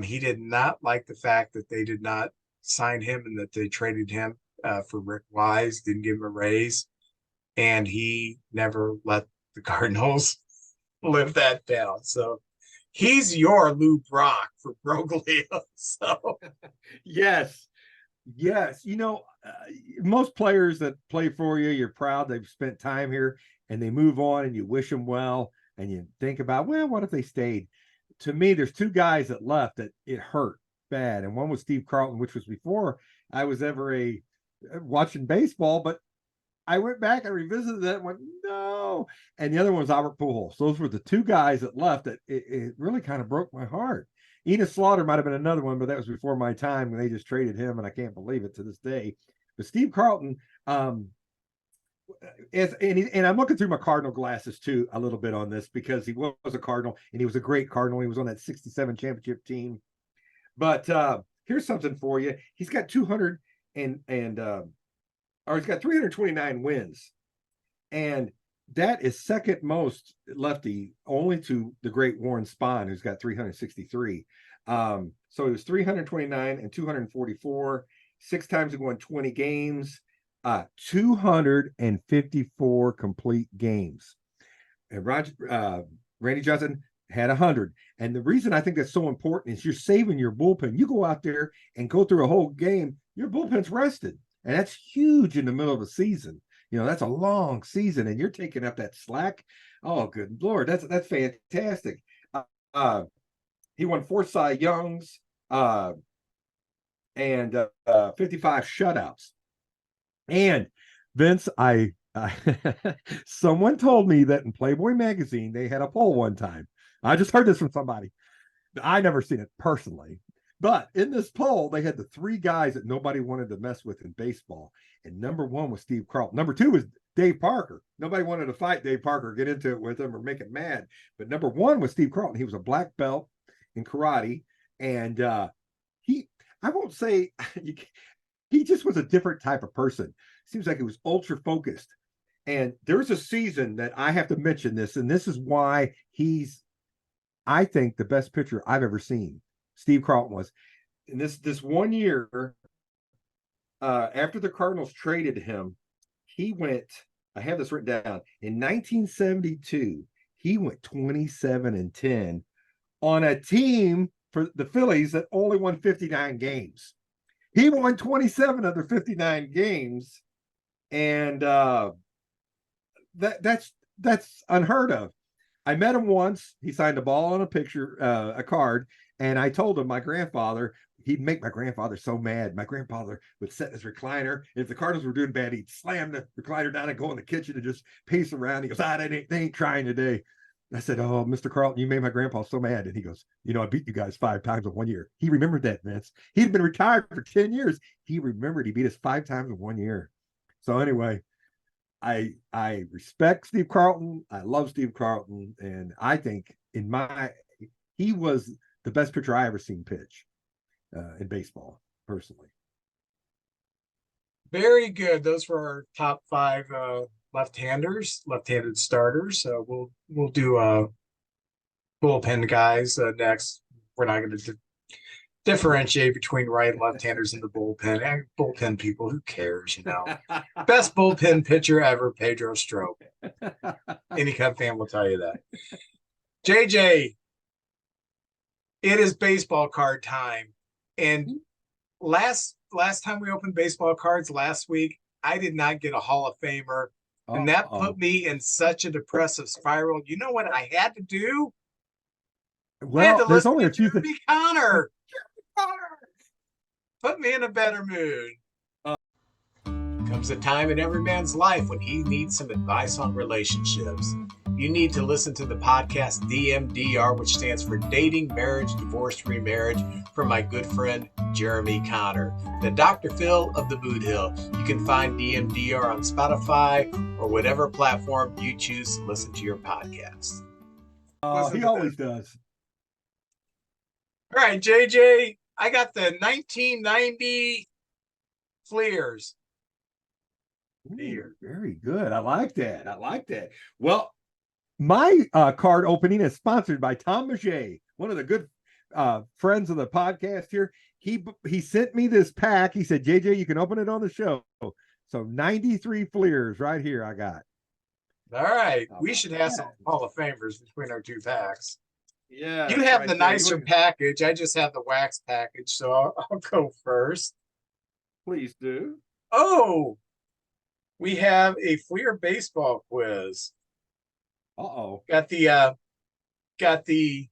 He did not like the fact that they did not sign him and that they traded him for Rick Wise, didn't give him a raise, and he never let the Cardinals live that down. So he's your Lou Brock for Broglio. So Yes. Yes. Most players that play for you, you're proud they've spent time here and they move on and you wish them well. And you think about, well, what if they stayed? To me, there's two guys that left that it hurt bad. And one was Steve Carlton, which was before I was ever watching baseball, but I went back and revisited that and went, no. And the other one was Albert Pujols. Those were the two guys that left that it really kind of broke my heart. Enos Slaughter might have been another one, but that was before my time when they just traded him, and I can't believe it to this day. But Steve Carlton, and I'm looking through my Cardinal glasses too a little bit on this because he was a Cardinal and he was a great Cardinal. He was on that 67 championship team. But here's something for you. He's got 329 wins, and that is second most lefty, only to the great Warren Spahn, who's got 363. So he was 329 and 244. 6 times he won 20 games, 254 complete games. And Randy Johnson had 100. And the reason I think that's so important is you're saving your bullpen. You go out there and go through a whole game, your bullpen's rested. And that's huge in the middle of a season. That's a long season, and you're taking up that slack. Oh, good Lord, that's fantastic. He won 4 Cy Youngs and 55 shutouts. And Vince, someone told me that in Playboy magazine they had a poll one time. I just heard this from somebody. I never seen it personally. But in this poll, they had the 3 guys that nobody wanted to mess with in baseball. And number 1 was Steve Carlton. Number 2 was Dave Parker. Nobody wanted to fight Dave Parker, get into it with him or make him mad. But number 1 was Steve Carlton. He was a black belt in karate. And I won't say, he just was a different type of person. Seems like he was ultra focused. And there's a season that I have to mention this. And this is why he's, I think, the best pitcher I've ever seen. Steve Carlton was. In this one year, after the Cardinals traded him, he went, I have this written down, in 1972, he went 27-10 on a team for the Phillies that only won 59 games. He won 27 of their 59 games, and that's unheard of. I met him once. He signed a ball on a picture, a card, and I told him my grandfather, he'd make my grandfather so mad. My grandfather would set his recliner. If the Cardinals were doing bad, he'd slam the recliner down and go in the kitchen and just pace around. He goes, they ain't trying today. I said, oh, Mr. Carlton, you made my grandpa so mad. And he goes, I beat you guys 5 times in 1 year. He remembered that, Vince. He'd been retired for 10 years. He remembered he beat us 5 times in 1 year. So anyway, I respect Steve Carlton. I love Steve Carlton. And I think he was the best pitcher I ever seen pitch in baseball, personally. very good. Those were our top 5 left-handed starters. So we'll do bullpen guys next. We're not going to differentiate between right and left-handers in the bullpen. Bullpen people, who cares? Best bullpen pitcher ever, Pedro Strop. Any Cub fan will tell you that. JJ, it is baseball card time, and last time we opened baseball cards last week, I did not get a Hall of Famer. And that put me in such a depressive spiral. You know what I had to do? Well, there's only a few things. Connor. Put me in a better mood. Comes a time in every man's life when he needs some advice on relationships. You need to listen to the podcast DMDR, which stands for Dating, Marriage, Divorce, Remarriage, from my good friend Jeremy Connor, the Dr. Phil of the Boot Hill. You can find DMDR on Spotify or whatever platform you choose to listen to your podcast. He always does. All right, JJ, I got the 1990 Fleers. Ooh, very good. I like that. Well, my card opening is sponsored by Tom Maget, one of the good friends of the podcast here. He sent me this pack. He said, JJ, you can open it on the show. So 93 Fleers right here I got. All right. We should have some Hall of Famers between our two packs. Yeah. You have the nicer package. I just have the wax package, so I'll go first. Please do. Oh, we have a Fleer baseball quiz. Uh-oh. Got the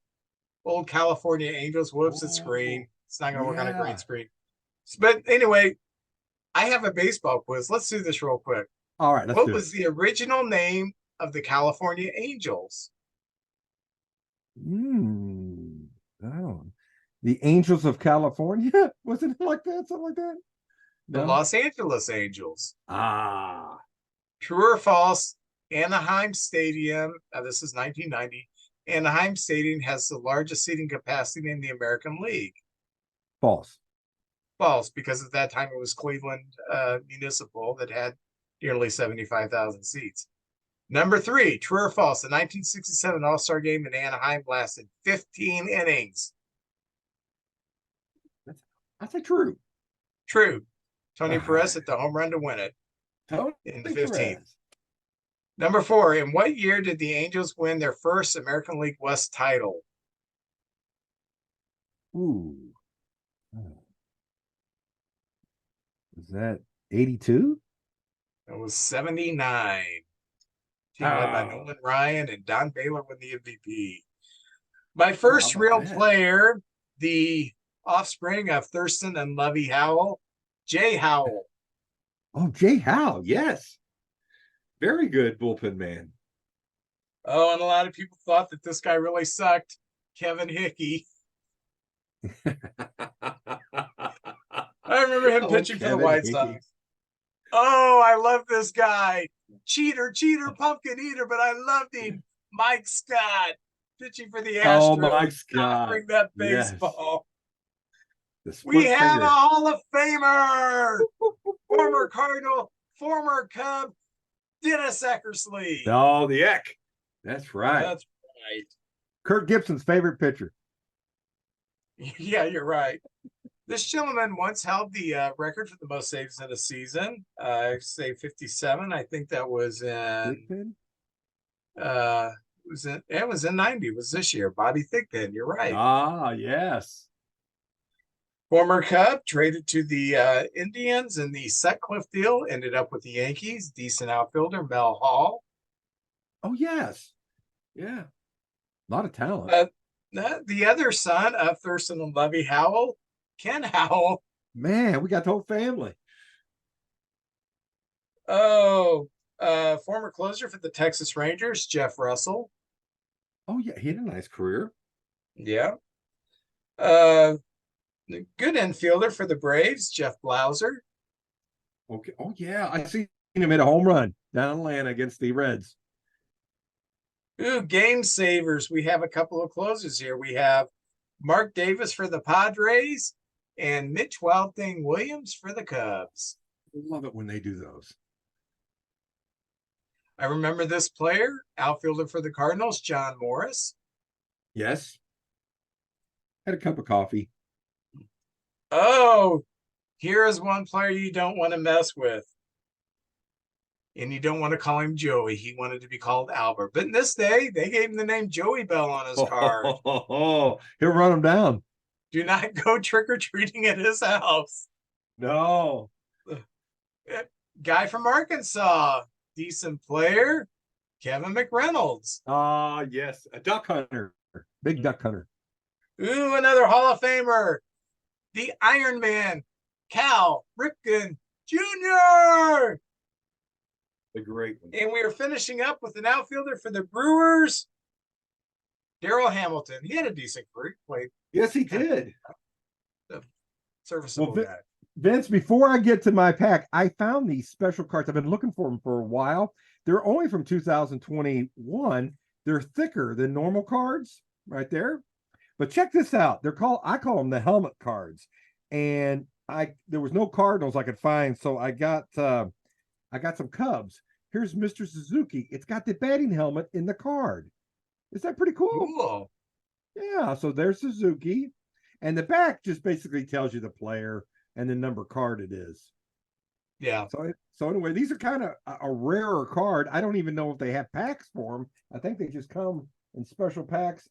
old California Angels. Whoops, it's green. It's not going to work on a green screen. But anyway, I have a baseball quiz. Let's do this real quick. All right, what was the original name of the California Angels? Oh, the Angels of California? Was it like that? Something like that? The Los Angeles Angels. Ah. True or false? Anaheim Stadium. This is 1990. Anaheim Stadium has the largest seating capacity in the American League. False. False, because at that time it was Cleveland Municipal that had nearly 75,000 seats. Number 3, true or false? The 1967 All-Star Game in Anaheim lasted 15 innings. I say true. True. Tony Perez hit the home run to win it in the 15th. Perez. Number 4, in what year did the Angels win their first American League West title? Ooh. Was that 82? It was 79. Team led by Nolan Ryan and Don Baylor won the MVP. My first real player, the offspring of Thurston and Lovey Howell, Jay Howell. Oh, Jay Howell, yes. Very good bullpen man. Oh, and a lot of people thought that this guy really sucked. Kevin Hickey. I remember him pitching for the White Sox. Oh, I love this guy. Cheater, pumpkin eater, but I loved him. Mike Scott, pitching for the Astros. Oh, Mike Scott. Bring that baseball. Yes. We have a Hall of Famer. Former Cardinal, former Cub, Dennis Eckersley. Oh, the Eck. That's right. That's right. Kirk Gibson's favorite pitcher. Yeah, you're right. This gentleman once held the record for the most saves in a season. Say 57. I think that was in it was in 90. It was this year. Bobby Thigpen. You're right. Ah, yes. Former Cub, traded to the Indians in the Sutcliffe deal, ended up with the Yankees. Decent outfielder, Mel Hall. Oh, yes. Yeah. A lot of talent. The other son of Thurston and Lovey Howell, Ken Howell. Man, we got the whole family. Oh, former closer for the Texas Rangers, Jeff Russell. Oh, yeah. He had a nice career. Yeah. Good infielder for the Braves, Jeff Blauser. Okay. Oh, yeah. I seen him hit a home run down in Atlanta against the Reds. Ooh, game savers. We have a couple of closers here. We have Mark Davis for the Padres and Mitch Wild Thing Williams for the Cubs. Love it when they do those. I remember this player, outfielder for the Cardinals, John Morris. Yes. Had a cup of coffee. Oh, here is one player you don't want to mess with. And you don't want to call him Joey. He wanted to be called Albert. But in this day, they gave him the name Joey Bell on his card. He'll run him down. Do not go trick-or-treating at his house. No. Guy from Arkansas. Decent player. Kevin McReynolds. Yes. A duck hunter. Big duck hunter. Ooh, another Hall of Famer. The Iron Man. Cal Ripken Jr. The great one. And we are finishing up with an outfielder for the Brewers, Darryl Hamilton. He had a decent career. Played. Yes, he did. Serviceable guy. Vince, before I get to my pack, I found these special cards. I've been looking for them for a while. They're only from 2021. They're thicker than normal cards right there. But check this out. I call them the helmet cards. And there was no Cardinals I could find, so I got some Cubs. Here's Mr. Suzuki. It's got the batting helmet in the card. Is that pretty cool? Cool. Yeah, so there's Suzuki, and the back just basically tells you the player and the number card it is. Yeah. So anyway, these are kind of a rarer card. I don't even know if they have packs for them. I think they just come in special packs.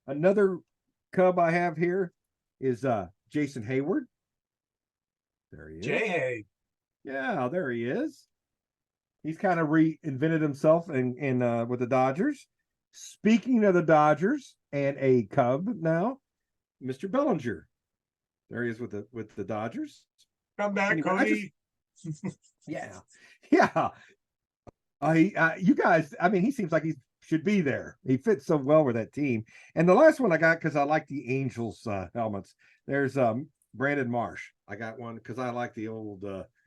Another Cub I have here is Jason Hayward. There he is. Jay. Yeah, there he is. He's kind of reinvented himself in with the Dodgers. Speaking of the Dodgers and a Cub now, Mr. Bellinger. There he is with the Dodgers. Come back, Anyway, Cody. Yeah. You guys, I mean, he seems like he should be there. He fits so well with that team. And the last one I got because I like the Angels helmets. There's Brandon Marsh. I got one because I like the old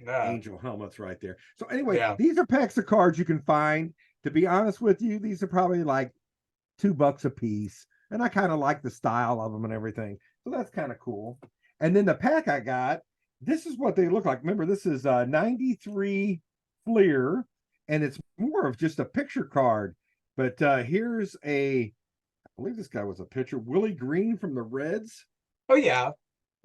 Angel helmets right there. So anyway, these are packs of cards you can find. To be honest with you, these are probably like $2 a piece. And I kind of like the style of them and everything. So that's kind of cool. And then the pack I got, this is what they look like. Remember, this is 93 Fleer, and it's more of just a picture card. But here's I believe this guy was a pitcher, Willie Green from the Reds. Oh, yeah.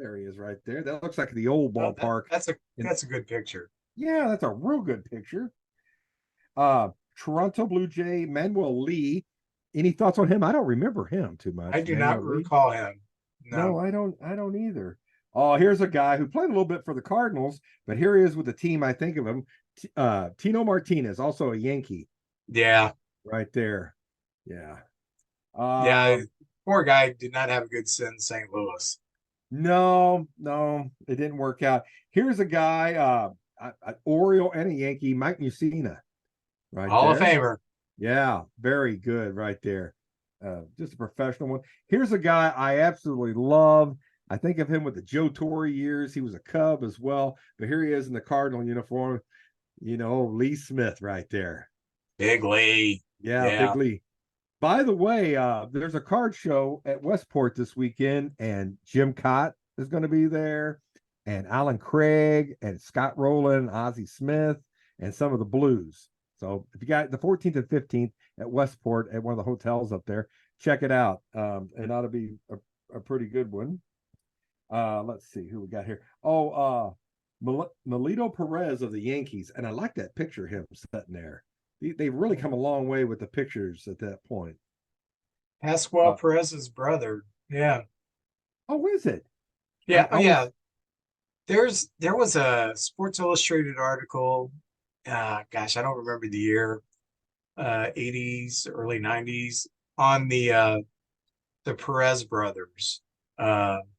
There he is right there. That looks like the old ballpark. That's a good picture. Yeah, that's a real good picture. Toronto Blue Jay, Manuel Lee. Any thoughts on him? I don't remember him too much. I do not recall him. No, I don't either. Oh, here's a guy who played a little bit for the Cardinals, but here he is with the team. I think of him, Tino Martinez, also a Yankee. Yeah, right there. Yeah. Poor guy did not have a good stint in St. Louis. No, it didn't work out. Here's a guy, an Oriole and a Yankee, Mike Mussina. Right, Hall of Famer. Yeah, very good right there. Just a professional one. Here's a guy I absolutely love. I think of him with the Joe Torre years. He was a Cub as well, but here he is in the Cardinal uniform. You know, Lee Smith right there. Big Lee. Yeah, Big Lee. By the way, there's a card show at Westport this weekend, and Jim Cott is going to be there, and Alan Craig, and Scott Rowland, Ozzie Smith, and some of the Blues. So if you got the 14th and 15th at Westport at one of the hotels up there, check it out. It ought to be a pretty good one. Let's see who we got here. Melito Perez of the Yankees, and I like that picture of him sitting there. They've really come a long way with the pictures at that point. Pascual Perez's brother. Yeah. Oh, is it? Yeah. There was a Sports Illustrated article. Gosh, I don't remember the year. 80s, early 90s, on the Perez brothers.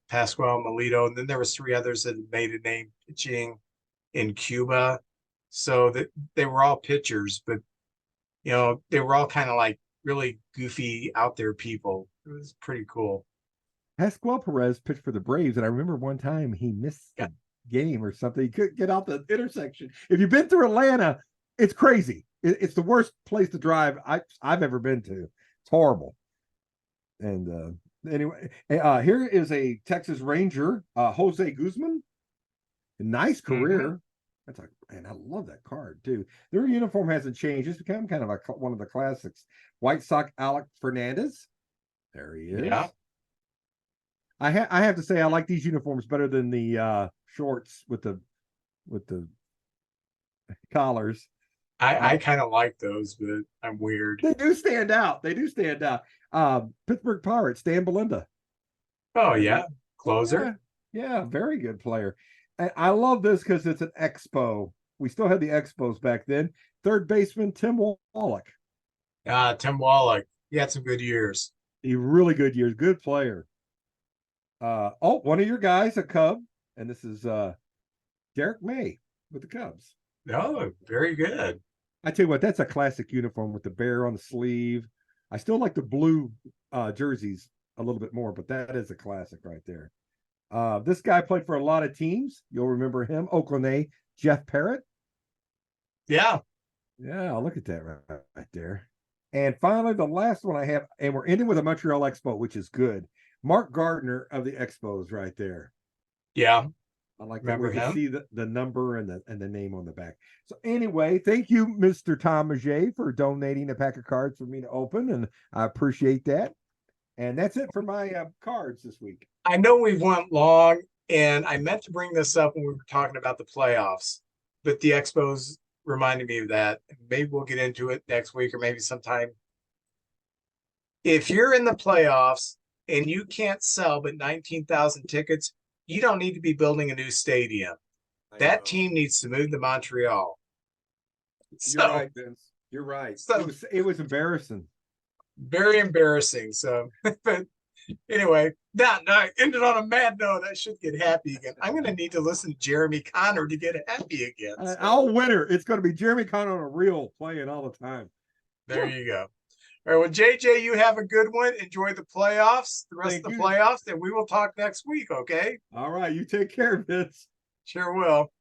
Pascual, Melito, and then there was 3 others that made a name pitching in Cuba. So that they were all pitchers, but they were all kind of like really goofy out there people. It was pretty cool. Pascual Perez pitched for the Braves, and I remember one time he missed the game or something. He couldn't get out the intersection. If you've been through Atlanta, it's crazy. It's the worst place to drive I've ever been to. It's horrible. And anyway, here is a Texas Ranger, Jose Guzman. A nice career. And I love that card too. Their uniform hasn't changed. It's become kind of one of the classics. White Sox Alec Fernandez. There he is. Yeah. I have to say I like these uniforms better than the shorts with the collars. I kind of like those, but I'm weird. They do stand out. Pittsburgh Pirates, Stan Belinda. Oh yeah, closer. Yeah, very good player. And I love this because it's an Expo. We still had the Expos back then. Third baseman Tim Wallach. Tim Wallach. He had some good years. Really good years. Good player. One of your guys, a Cub, and this is Derek May with the Cubs. Oh, very good. I tell you what, that's a classic uniform with the bear on the sleeve. I still like the blue jerseys a little bit more, but that is a classic right there. This guy played for a lot of teams. You'll remember him. Oakland A, Jeff Parrott. Yeah. Yeah, look at that right there. And finally, the last one I have, and we're ending with a Montreal Expo, which is good. Mark Gardner of the Expos right there. Yeah. I like that. Remember We can him? see the number and the name on the back. So anyway, thank you, Mr. Tom Maget, for donating a pack of cards for me to open, and I appreciate that. And that's it for my cards this week. I know we've went long, and I meant to bring this up when we were talking about the playoffs, but the Expos reminded me of that. Maybe we'll get into it next week or maybe sometime. If you're in the playoffs and you can't sell but 19,000 tickets, you don't need to be building a new stadium. That team needs to move to Montreal. You're right, Vince. You're right. So, it was embarrassing. Very embarrassing. So, but anyway, now I ended on a mad note. I should get happy again. I'm going to need to listen to Jeremy Connor to get happy again. So. All winter, it's going to be Jeremy Connor on a reel playing all the time. There you go. All right. Well, JJ, you have a good one. Enjoy the playoffs, the rest of the playoffs, and we will talk next week. Okay. All right. You take care, Vince. Sure will.